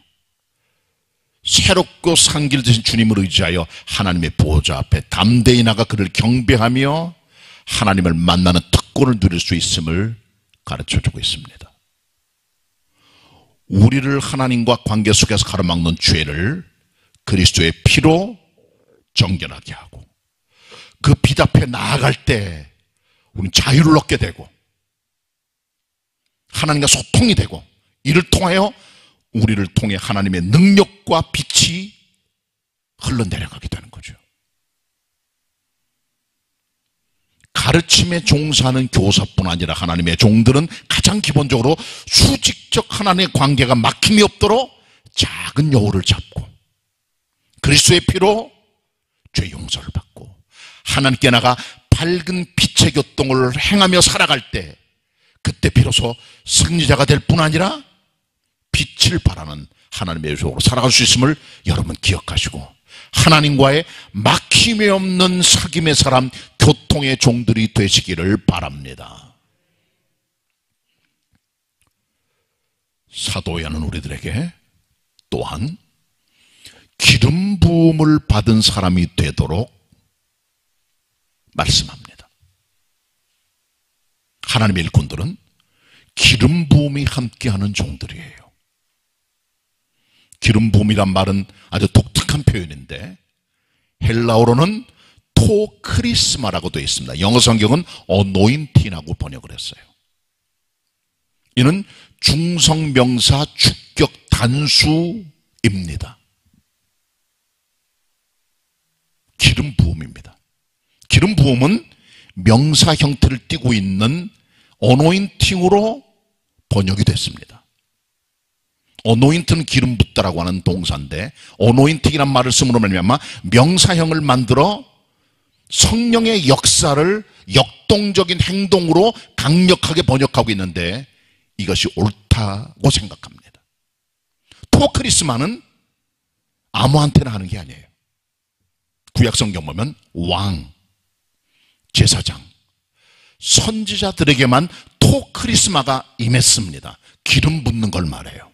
C: 새롭고 상기를 드신 주님을 의지하여 하나님의 보호자 앞에 담대히 나가 그를 경배하며 하나님을 만나는 특권을 누릴 수 있음을 가르쳐주고 있습니다. 우리를 하나님과 관계 속에서 가로막는 죄를 그리스도의 피로 정결하게 하고 그 빛 앞에 나아갈 때 우리는 자유를 얻게 되고 하나님과 소통이 되고 이를 통하여 우리를 통해 하나님의 능력과 빛이 흘러내려가게 되는 거죠. 가르침에 종사하는 교사뿐 아니라 하나님의 종들은 가장 기본적으로 수직적 하나님의 관계가 막힘이 없도록 작은 여울을 잡고 그리스도의 피로 죄 용서를 받고 하나님께 나가 밝은 빛의 교통을 행하며 살아갈 때 그때 비로소 승리자가 될 뿐 아니라 빛을 발하는 하나님의 종으로 살아갈 수 있음을 여러분 기억하시고 하나님과의 막힘이 없는 사귐의 사람, 교통의 종들이 되시기를 바랍니다. 사도 요한은 우리들에게 또한 기름 부음을 받은 사람이 되도록 말씀합니다. 하나님의 일꾼들은 기름 부음이 함께하는 종들이에요. 기름 부음이란 말은 아주 독특한 표현인데 헬라어로는 토크리스마라고 되어 있습니다. 영어 성경은 어노인팅이라고 번역을 했어요. 이는 중성명사 주격 단수입니다. 기름 부음입니다. 기름 부음은 명사 형태를 띠고 있는 어노인팅으로 번역이 됐습니다. 어노인트는 기름 붓다라고 하는 동사인데 어노인팅이란 말을 쓰므로 말미암아 명사형을 만들어 성령의 역사를 역동적인 행동으로 강력하게 번역하고 있는데 이것이 옳다고 생각합니다. 토크리스마는 아무한테나 하는 게 아니에요. 구약성경 보면 왕, 제사장, 선지자들에게만 토크리스마가 임했습니다. 기름 붓는 걸 말해요.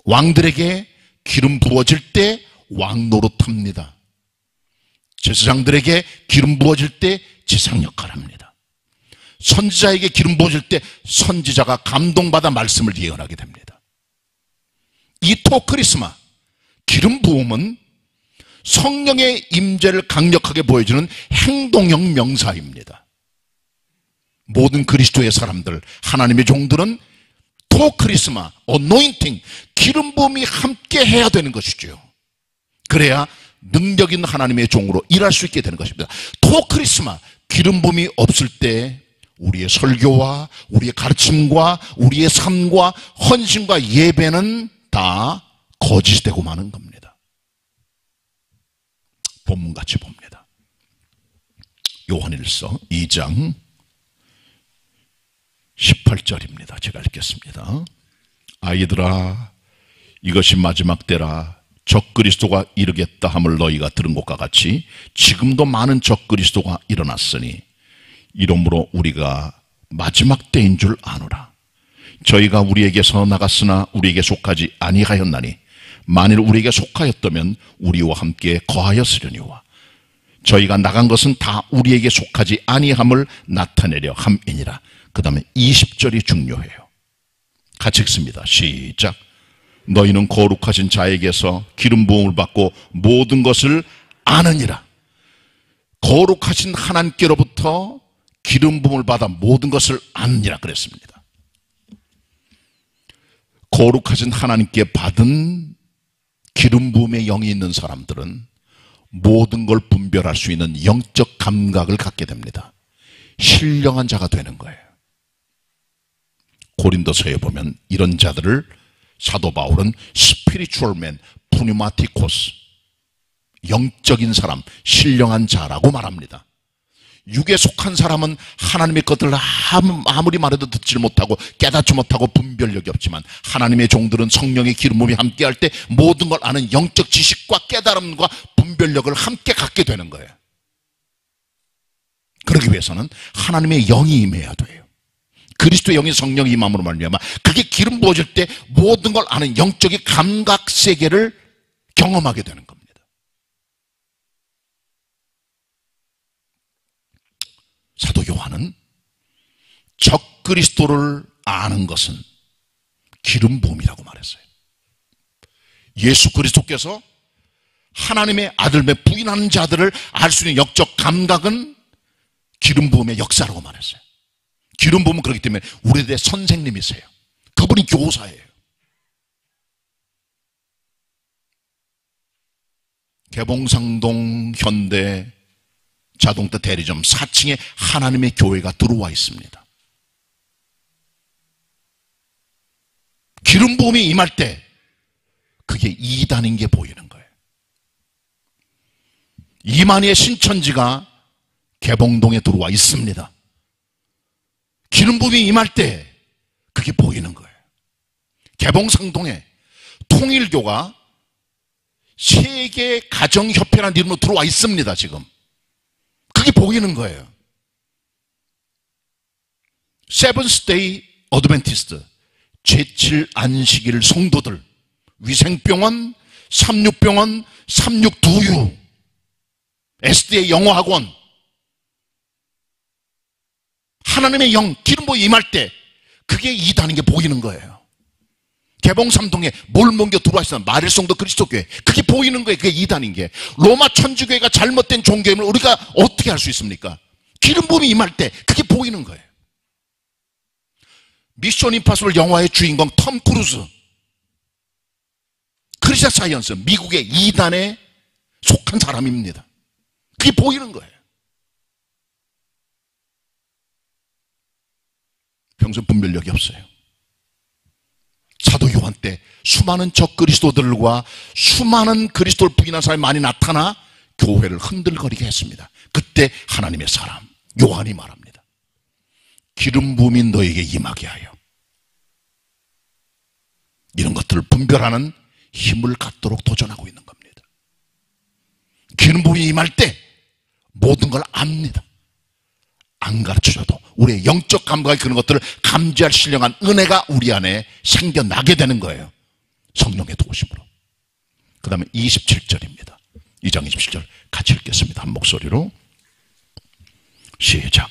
C: 왕들에게 기름 부어질 때 왕 노릇합니다. 제사장들에게 기름 부어질 때 제사장 역할을 합니다. 선지자에게 기름 부어질 때 선지자가 감동받아 말씀을 예언하게 됩니다. 이 토크리스마, 기름 부음은 성령의 임재를 강력하게 보여주는 행동형 명사입니다. 모든 그리스도의 사람들, 하나님의 종들은 토크리스마, 어노인팅, 기름 부음이 함께 해야 되는 것이죠. 그래야 능력 있는 하나님의 종으로 일할 수 있게 되는 것입니다. 토크리스마, 기름 부음이 없을 때 우리의 설교와 우리의 가르침과 우리의 삶과 헌신과 예배는 다 거짓이 되고 마는 겁니다. 본문 같이 봅니다. 요한일서 2장 18절입니다. 제가 읽겠습니다. 아이들아, 이것이 마지막 때라. 적그리스도가 이르겠다 함을 너희가 들은 것과 같이 지금도 많은 적그리스도가 일어났으니 이러므로 우리가 마지막 때인 줄 아노라. 저희가 우리에게서 나갔으나 우리에게 속하지 아니하였나니 만일 우리에게 속하였다면 우리와 함께 거하였으려니와 저희가 나간 것은 다 우리에게 속하지 아니함을 나타내려 함이니라. 그 다음에 20절이 중요해요. 같이 읽습니다. 시작. 너희는 거룩하신 자에게서 기름 부음을 받고 모든 것을 아느니라. 거룩하신 하나님께로부터 기름 부음을 받아 모든 것을 아느니라 그랬습니다. 거룩하신 하나님께 받은 기름 부음의 영이 있는 사람들은 모든 걸 분별할 수 있는 영적 감각을 갖게 됩니다. 신령한 자가 되는 거예요. 고린도서에 보면 이런 자들을 사도 바울은 스피리추얼 맨, 푸니마티코스, 영적인 사람, 신령한 자라고 말합니다. 육에 속한 사람은 하나님의 것들을 아무리 말해도 듣지 못하고 깨닫지 못하고 분별력이 없지만 하나님의 종들은 성령의 기름 부음이 함께할 때 모든 걸 아는 영적 지식과 깨달음과 분별력을 함께 갖게 되는 거예요. 그러기 위해서는 하나님의 영이 임해야 돼요. 그리스도의 영이 성령이 임함으로 말미암아 그게 기름 부어질 때 모든 걸 아는 영적인 감각 세계를 경험하게 되는 겁니다. 사도 요한은 적그리스도를 아는 것은 기름 부음이라고 말했어요. 예수 그리스도께서 하나님의 아들임에 부인하는 자들을 알 수 있는 영적 감각은 기름 부음의 역사라고 말했어요. 기름 부음은 그렇기 때문에 우리들의 선생님이세요. 그분이 교사예요. 개봉상동 현대 자동차 대리점 4층에 하나님의 교회가 들어와 있습니다. 기름 부음이 임할 때 그게 이단인 게 보이는 거예요. 이만희의 신천지가 개봉동에 들어와 있습니다. 기름 부음이 임할 때 그게 보이는 거예요. 개봉상동에 통일교가 세계 가정협회라는 이름으로 들어와 있습니다. 지금 그게 보이는 거예요. 세븐스데이 어드벤티스트 제7 안식일 성도들, 위생병원, 36병원, 36두유, SDA 영어학원, 하나님의 영, 기름 부음이 임할 때 그게 이단인 게 보이는 거예요. 개봉삼동에 몰몬교 들어와 있으면 마릴송도 그리스도교회, 그게 보이는 거예요. 그게 이단인 게. 로마 천주교회가 잘못된 종교임을 우리가 어떻게 알 수 있습니까? 기름 부음이 임할 때 그게 보이는 거예요. 미션 임파서블 영화의 주인공 톰 크루즈, 크리스찬 사이언스, 미국의 이단에 속한 사람입니다. 그게 보이는 거예요. 평소 분별력이 없어요. 사도 요한 때 수많은 적그리스도들과 수많은 그리스도를 부인한 사람이 많이 나타나 교회를 흔들거리게 했습니다. 그때 하나님의 사람 요한이 말합니다. 기름 부음이 너에게 임하게 하여 이런 것들을 분별하는 힘을 갖도록 도전하고 있는 겁니다. 기름 부음이 임할 때 모든 걸 압니다. 안 가르쳐줘도 우리의 영적 감각이 그런 것들을 감지할 신령한 은혜가 우리 안에 생겨나게 되는 거예요. 성령의 도우심으로. 그 다음에 27절입니다. 2장 27절 같이 읽겠습니다. 한 목소리로 시작.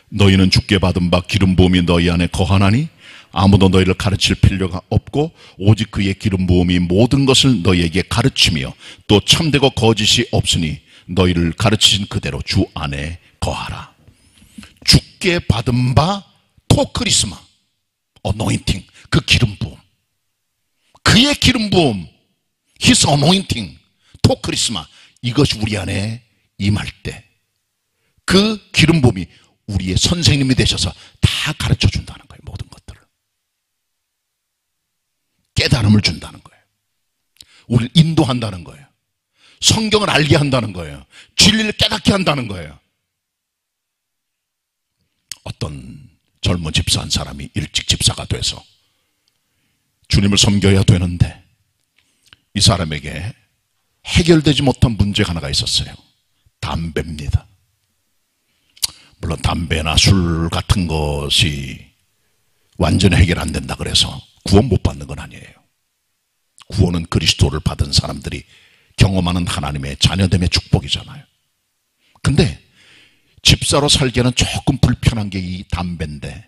C: 너희는 주께 받은 바 기름 부음이 너희 안에 거하나니 아무도 너희를 가르칠 필요가 없고 오직 그의 기름 부음이 모든 것을 너희에게 가르치며 또 참되고 거짓이 없으니 너희를 가르치신 그대로 주 안에 거하라. 주께 받은 바 토크리스마, 어노인팅, 그 기름 부음, 그의 기름 부음, His anointing, 토크리스마, 이것이 우리 안에 임할 때 그 기름 부음이 우리의 선생님이 되셔서 다 가르쳐 준다는 거예요. 모든 것들을 깨달음을 준다는 거예요. 우리를 인도한다는 거예요. 성경을 알게 한다는 거예요. 진리를 깨닫게 한다는 거예요. 어떤 젊은 집사 한 사람이 일찍 집사가 돼서 주님을 섬겨야 되는데 이 사람에게 해결되지 못한 문제가 하나가 있었어요. 담배입니다. 물론 담배나 술 같은 것이 완전히 해결 안 된다 그래서 구원 못 받는 건 아니에요. 구원은 그리스도를 받은 사람들이 경험하는 하나님의 자녀됨의 축복이잖아요. 근데 집사로 살기에는 조금 불편한 게 이 담배인데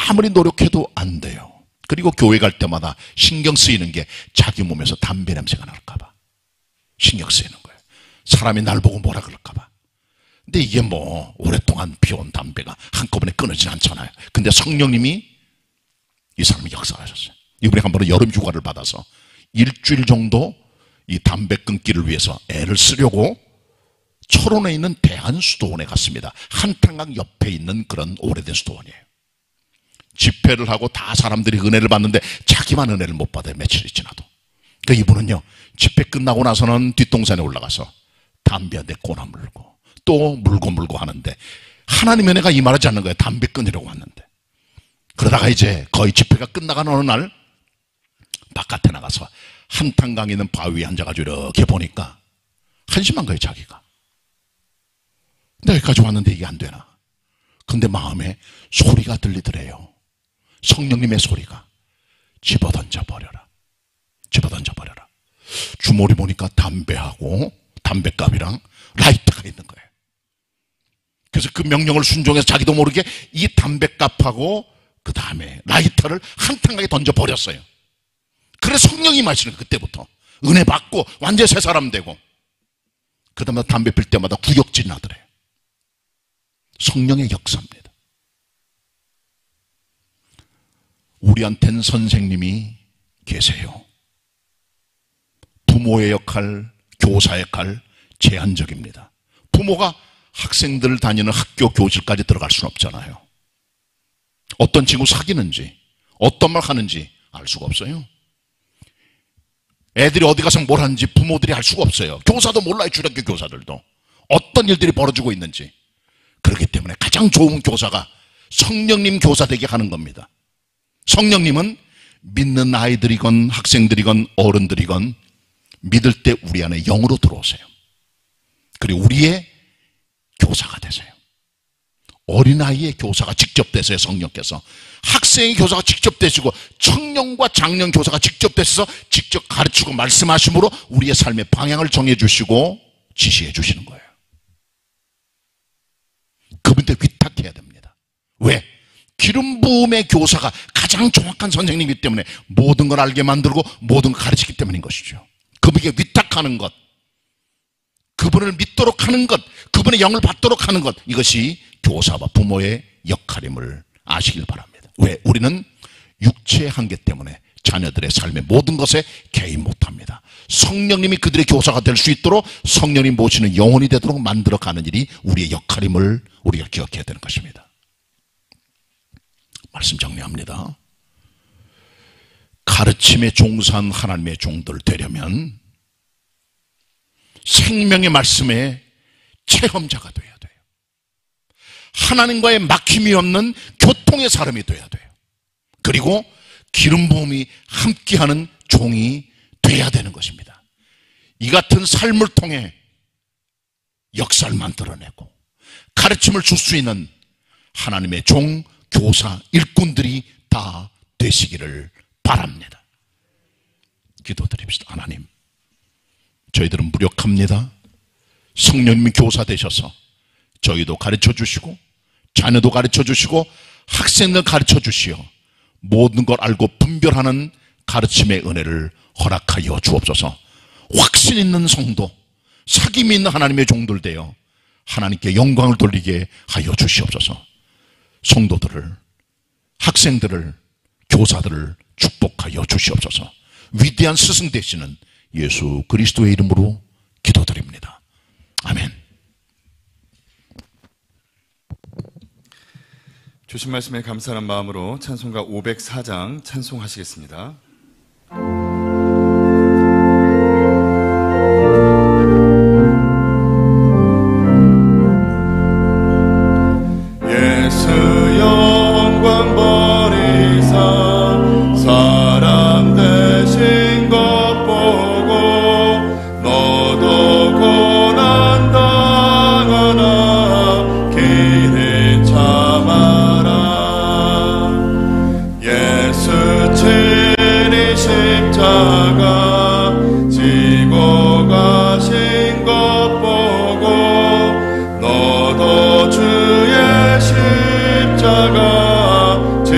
C: 아무리 노력해도 안 돼요. 그리고 교회 갈 때마다 신경 쓰이는 게 자기 몸에서 담배 냄새가 날까 봐 신경 쓰이는 거예요. 사람이 날 보고 뭐라 그럴까 봐. 근데 이게 뭐 오랫동안 피워온 담배가 한꺼번에 끊어지지 않잖아요. 근데 성령님이 이 사람이 역사하셨어요. 이번에 한 번은 여름 휴가를 받아서 일주일 정도 이 담배 끊기를 위해서 애를 쓰려고 철원에 있는 대한수도원에 갔습니다. 한탄강 옆에 있는 그런 오래된 수도원이에요. 집회를 하고 다 사람들이 은혜를 받는데 자기만 은혜를 못 받아요. 며칠이 지나도. 그러니까 이분은요, 집회 끝나고 나서는 뒷동산에 올라가서 담배 한 대 꼬나 물고 또 물고 하는데 하나님의 은혜가 임하지 않는 거예요. 담배 끊으려고 왔는데. 그러다가 이제 거의 집회가 끝나가는 어느 날 바깥에 나가서 한탄강에 있는 바위에 앉아가지고 이렇게 보니까 한심한 거예요. 자기가. 근데 여기까지 왔는데 이게 안 되나. 근데 마음에 소리가 들리더래요. 성령님의 소리가. 집어던져 버려라. 집어던져 버려라. 주머니 보니까 담배하고 담배값이랑 라이터가 있는 거예요. 그래서 그 명령을 순종해서 자기도 모르게 이 담배값하고 그 다음에 라이터를 한탄강에 던져 버렸어요. 그래서 성령이 마시는 거예요. 그때부터 은혜 받고 완전 새 사람 되고, 그 다음에 담배 필 때마다 구역질 나더래요. 성령의 역사입니다. 우리한텐 선생님이 계세요. 부모의 역할, 교사의 역할 제한적입니다. 부모가 학생들 다니는 학교 교실까지 들어갈 수는 없잖아요. 어떤 친구 사귀는지, 어떤 말 하는지 알 수가 없어요. 애들이 어디 가서 뭘 하는지 부모들이 알 수가 없어요. 교사도 몰라요. 주력교 교사들도 어떤 일들이 벌어지고 있는지. 그렇기 때문에 가장 좋은 교사가 성령님 교사 되게 하는 겁니다. 성령님은 믿는 아이들이건 학생들이건 어른들이건 믿을 때 우리 안에 영으로 들어오세요. 그리고 우리의 교사가 되세요. 어린아이의 교사가 직접 되세요. 성령께서. 학생의 교사가 직접 되시고 청년과 장년 교사가 직접 되셔서 직접 가르치고 말씀하심으로 우리의 삶의 방향을 정해 주시고 지시해 주시는 거예요. 그분들 위탁해야 됩니다. 왜? 기름 부음의 교사가 가장 정확한 선생님이기 때문에 모든 걸 알게 만들고 모든 걸 가르치기 때문인 것이죠. 그분에게 위탁하는 것, 그분을 믿도록 하는 것, 그분의 영을 받도록 하는 것, 이것이 교사와 부모의 역할임을 아시길 바랍니다. 왜? 우리는 육체의 한계 때문에 자녀들의 삶의 모든 것에 개입 못합니다. 성령님이 그들의 교사가 될 수 있도록 성령님 모시는 영혼이 되도록 만들어가는 일이 우리의 역할임을 우리가 기억해야 되는 것입니다. 말씀 정리합니다. 가르침에 종사한 하나님의 종들 되려면 생명의 말씀의 체험자가 돼야 돼요. 하나님과의 막힘이 없는 교통의 사람이 돼야 돼요. 그리고 기름 부음이 함께하는 종이 돼야 되는 것입니다. 이 같은 삶을 통해 역사를 만들어내고 가르침을 줄 수 있는 하나님의 종, 교사, 일꾼들이 다 되시기를 바랍니다. 기도드립시다. 하나님, 저희들은 무력합니다. 성령님이 교사 되셔서 저희도 가르쳐 주시고 자녀도 가르쳐 주시고 학생들 가르쳐 주시어 모든 걸 알고 분별하는 가르침의 은혜를 허락하여 주옵소서. 확신 있는 성도, 사귐이 있는 하나님의 종들 되어 하나님께 영광을 돌리게 하여 주시옵소서. 성도들을, 학생들을, 교사들을 축복하여 주시옵소서. 위대한 스승 되시는 예수 그리스도의 이름으로 기도드립니다. 아멘.
A: 주신 말씀에 감사하는 마음으로 찬송가 504장 찬송하시겠습니다. 예수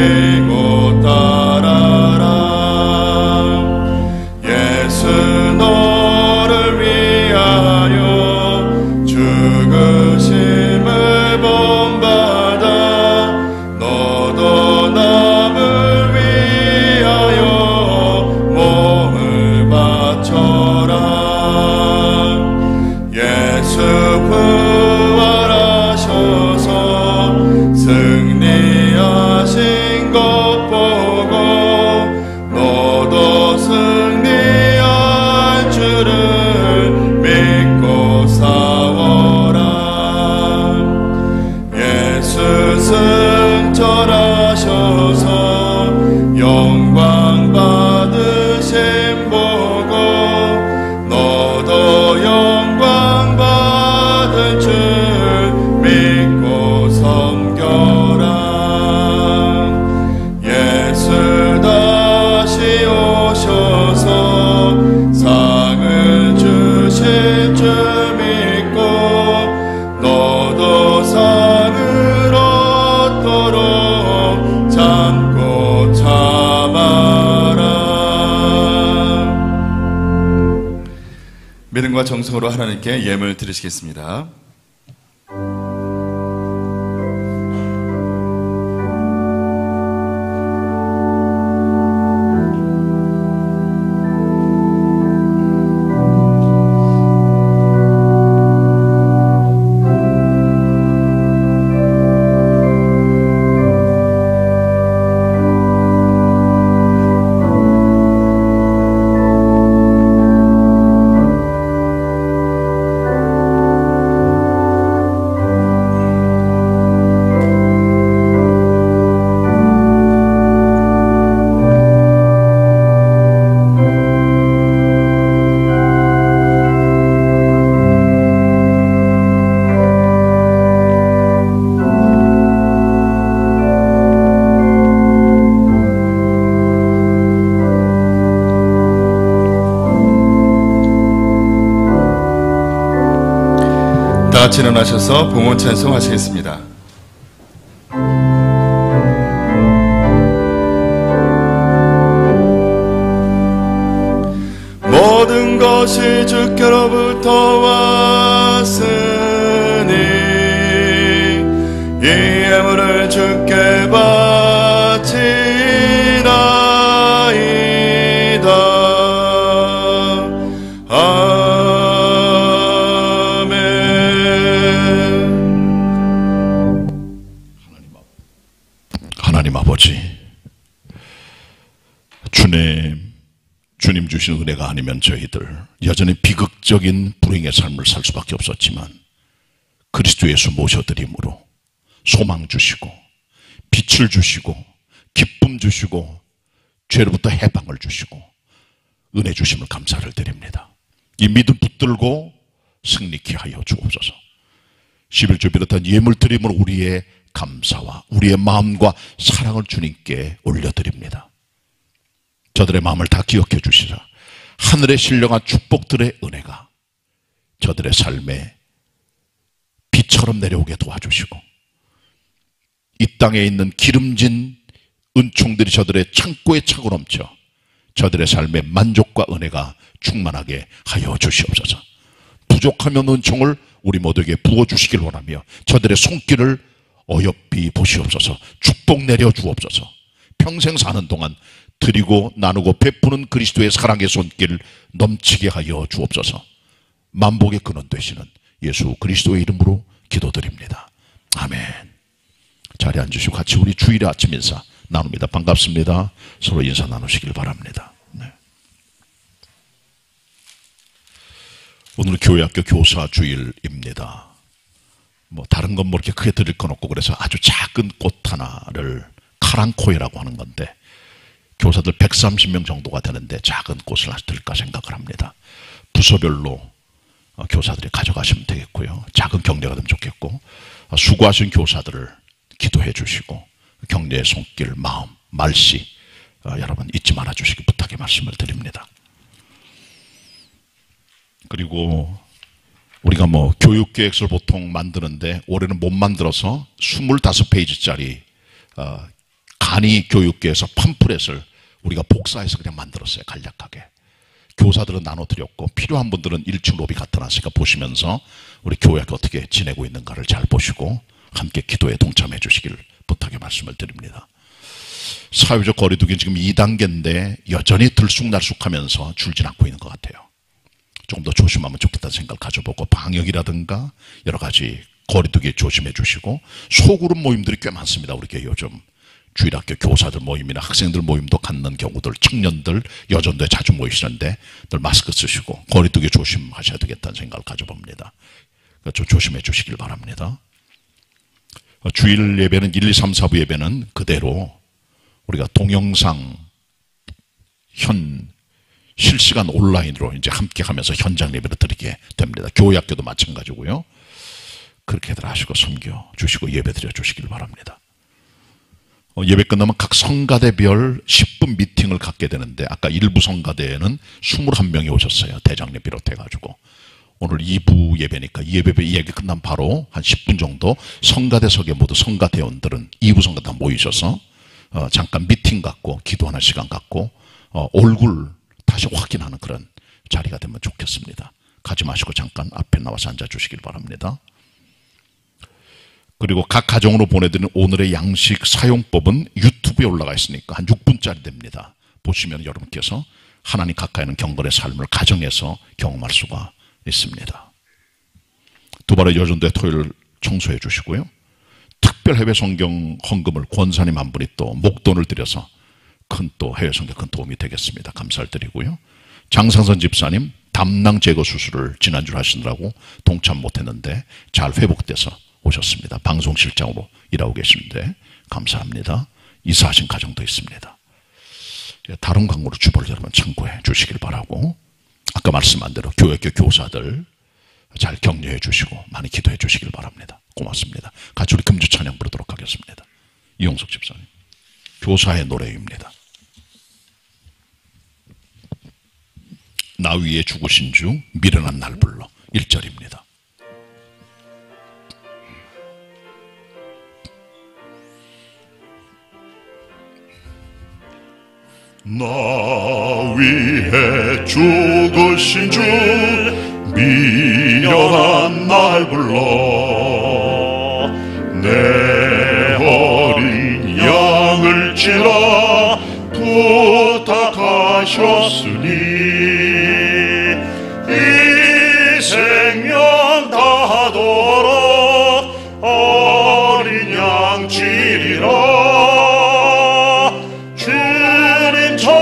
A: 뛰고 따라라. 예수 너를 위하여 죽으심을 본받아 너도 남을 위하여 몸을 바쳐라. 예수 부활하셔서 승리하신 것 보고 너도 승리할 줄을 믿고 싸워라. 예수 승천하셔서 영광 받으심 보고 너도 영광 받을 줄 믿고 섬겨라. 예수 다시 오셔서 상을 주실 줄 믿고 너도 상을 얻도록 참고 참아라. 믿음과 정성으로 하나님께 예물 드리시겠습니다. 다 같이 일어나셔서 봉헌 찬송하시겠습니다. 모든 것이 주께로부터 왔으니 이 예물을 주께 바치나이다.
C: 하나님 아버지, 주님 주신 은혜가 아니면 저희들 여전히 비극적인 불행의 삶을 살 수밖에 없었지만 그리스도 예수 모셔드림으로 소망 주시고 빛을 주시고 기쁨 주시고 죄로부터 해방을 주시고 은혜 주심을 감사를 드립니다. 이 믿음 붙들고 승리케 하여 주옵소서. 11조 비롯한 예물 드림으로 우리의 감사와 우리의 마음과 사랑을 주님께 올려드립니다. 저들의 마음을 다 기억해 주시라. 하늘의 신령한 축복들의 은혜가 저들의 삶에 비처럼 내려오게 도와주시고 이 땅에 있는 기름진 은총들이 저들의 창고에 차고 넘쳐 저들의 삶에 만족과 은혜가 충만하게 하여 주시옵소서. 부족하면 은총을 우리 모두에게 부어주시길 원하며 저들의 손길을 어여삐 보시옵소서. 축복 내려 주옵소서. 평생 사는 동안 드리고 나누고 베푸는 그리스도의 사랑의 손길 넘치게 하여 주옵소서. 만복의 근원 되시는 예수 그리스도의 이름으로 기도드립니다. 아멘. 자리에 앉으시고 같이 우리 주일의 아침 인사 나눕니다. 반갑습니다. 서로 인사 나누시길 바랍니다. 네. 오늘 교회학교 교사 주일입니다. 다른 건 이렇게 크게 드릴 건 없고 그래서 아주 작은 꽃 하나를 카랑코이라고 하는 건데 교사들 130명 정도가 되는데 작은 꽃을 하나 드릴까 생각을 합니다. 부서별로 교사들이 가져가시면 되겠고요. 작은 격려가 되면 좋겠고 수고하신 교사들을 기도해 주시고 격려의 손길, 마음, 말씨 여러분 잊지 말아 주시기 부탁의 말씀을 드립니다. 그리고 우리가 교육계획서를 보통 만드는데 올해는 못 만들어서 25페이지짜리 한의교육계에서 팜프렛을 우리가 복사해서 그냥 만들었어요. 간략하게. 교사들은 나눠드렸고 필요한 분들은 1층 로비 갖다 놨으니까 보시면서 우리 교회가 어떻게 지내고 있는가를 잘 보시고 함께 기도에 동참해 주시길 부탁의 말씀을 드립니다. 사회적 거리두기 지금 2단계인데 여전히 들쑥날쑥하면서 줄진 않고 있는 것 같아요. 조금 더 조심하면 좋겠다는 생각을 가져보고 방역이라든가 여러 가지 거리두기에 조심해 주시고 소그룹 모임들이 꽤 많습니다. 우리 교회 요즘 주일학교 교사들 모임이나 학생들 모임도 갖는 경우들, 청년들 여전도에 자주 모이시는데 늘 마스크 쓰시고 거리두기 조심하셔야 되겠다는 생각을 가져봅니다. 좀 조심해 주시길 바랍니다. 주일 예배는 1, 2, 3, 4부 예배는 그대로 우리가 동영상 실시간 온라인으로 이제 함께 하면서 현장 예배를 드리게 됩니다. 교회 학교도 마찬가지고요. 그렇게들 하시고 섬겨 주시고 예배 드려 주시길 바랍니다. 예배 끝나면 각 성가대별 10분 미팅을 갖게 되는데 아까 일부 성가대에는 21명이 오셨어요. 대장님 비롯해가지고. 오늘 2부 예배니까 이 예배 끝난 바로 한 10분 정도 성가대석에 모두 성가대원들은 2부 성가대 다 모이셔서 잠깐 미팅 갖고 기도하는 시간 갖고 얼굴 다시 확인하는 그런 자리가 되면 좋겠습니다. 가지 마시고 잠깐 앞에 나와서 앉아주시길 바랍니다. 그리고 각 가정으로 보내드리는 오늘의 양식 사용법은 유튜브에 올라가 있으니까 한 6분짜리 됩니다. 보시면 여러분께서 하나님 가까이 있는 경건의 삶을 가정에서 경험할 수가 있습니다. 두발의 여전도의 토요일 청소해 주시고요. 특별 해외 성경 헌금을 권사님 한 분이 또 목돈을 들여서 큰 또 해외 성경 큰 도움이 되겠습니다. 감사를 드리고요. 장상선 집사님 담낭 제거 수술을 지난주에 하시느라고 동참 못했는데 잘 회복돼서 오셨습니다. 방송실장으로 일하고 계시는데 감사합니다. 이사하신 가정도 있습니다. 다른 광고로 주보를 여러분 참고해 주시길 바라고 아까 말씀한 대로 교회교 교사들 잘 격려해 주시고 많이 기도해 주시길 바랍니다. 고맙습니다. 같이 우리 금주 찬양 부르도록 하겠습니다. 이용석 집사님 교사의 노래입니다. 나 위에 죽으신 주 미련한 날 불러 1절입니다. 나 위에 죽으신 주 미련한 날 불러 내 어린 양을 치라 부탁하셨으니 이 생명 다하도록 어린 양 치리라 주님처럼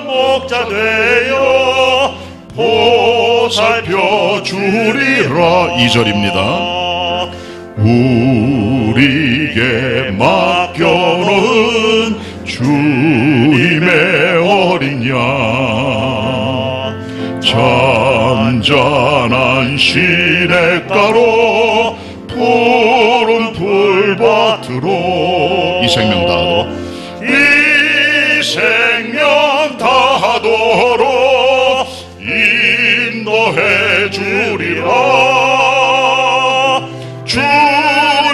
C: 목자 되어 보살펴 주리라 2절입니다. 우리에게 맡겨놓은 주님의 어린 양 잔잔한 시냇가로 푸른 풀밭으로 이 생명 다하도록 이 생명 다하도록 인도해 주리라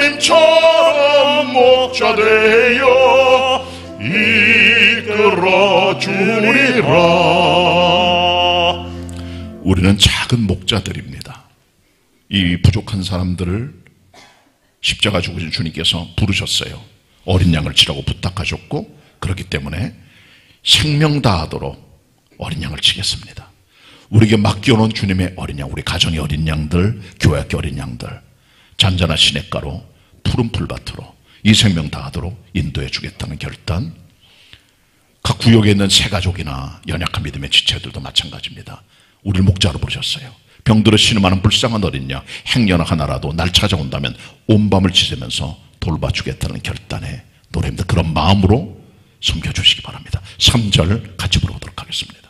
C: 주님처럼 목자 되어 이끌어 주리라. 우리는 작은 목자들입니다. 이 부족한 사람들을 십자가 죽으신 주님께서 부르셨어요. 어린 양을 치라고 부탁하셨고 그렇기 때문에 생명 다하도록 어린 양을 치겠습니다. 우리에게 맡겨놓은 주님의 어린 양, 우리 가정의 어린 양들, 교회학교 어린 양들 잔잔한 시냇가로 푸른 풀밭으로 이 생명 다하도록 인도해 주겠다는 결단. 각 구역에 있는 새가족이나 연약한 믿음의 지체들도 마찬가지입니다. 우리를 목자로 부르셨어요. 병들어 신음하는 불쌍한 어린 양 행여나 하나라도 날 찾아온다면 온 밤을 지새면서 돌봐주겠다는 결단의 노래입니다. 그런 마음으로 섬겨주시기 바랍니다. 3절 같이 부르도록 하겠습니다.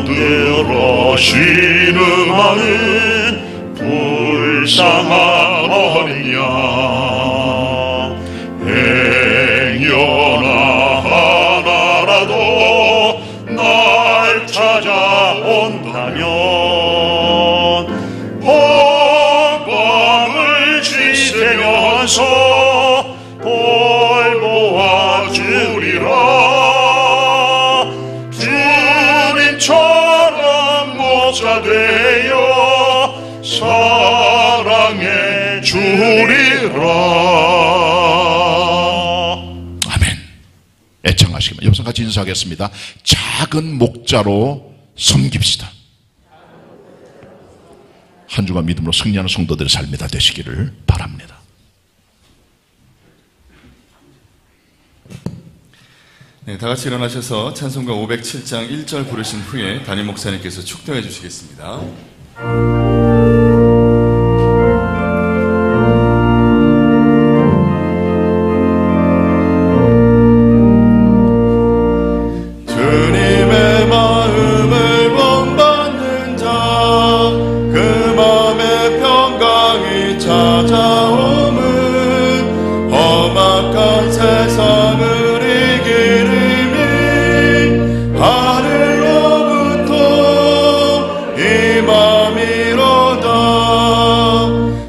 C: 병들어 신음하는 불쌍한 어린 양 행여나 하나라도 날 찾아온다면 되면서 돌보아 주리라. 주님처럼 목자 되어 사랑해 주리라. 아멘. 애청하시기만 여기서 같이 인사하겠습니다. 작은 목자로 섬깁시다. 한 주간 믿음으로 승리하는 성도들의 삶이 다 되시기를 바랍니다.
A: 네, 다 같이 일어나셔서 찬송가 507장 1절 부르신 후에 담임 목사님께서 축도해 주시겠습니다. 주님의 마음을 본받는 자, 그 마음의 평강이 찾아오면 험악한 세상을 하늘로부터 임함이로다.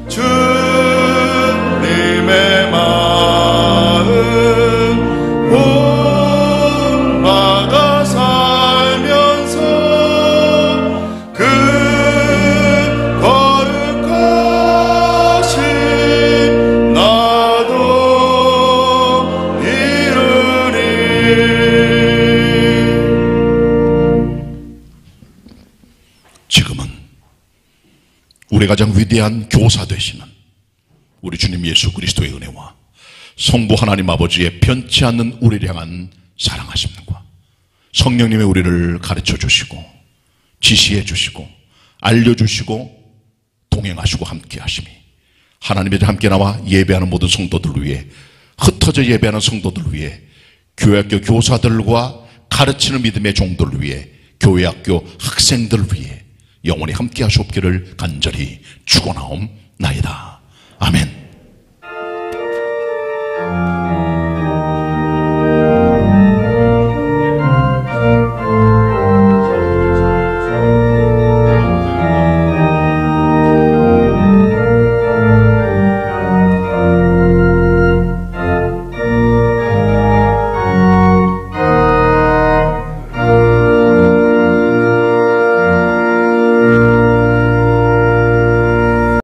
A: 주님의 마음 본받아 살면서 그 거룩하신 나도 이루리.
C: 우리 가장 위대한 교사 되시는 우리 주님 예수 그리스도의 은혜와 성부 하나님 아버지의 변치 않는 우리를 향한 사랑하심과 성령님의 우리를 가르쳐 주시고 지시해 주시고 알려주시고 동행하시고 함께 하심이 하나님의 함께 나와 예배하는 모든 성도들을 위해 흩어져 예배하는 성도들을 위해 교회학교 교사들과 가르치는 믿음의 종들을 위해 교회학교 학생들을 위해 영원히 함께 하시옵기를 간절히 축원하옵나이다. 아멘.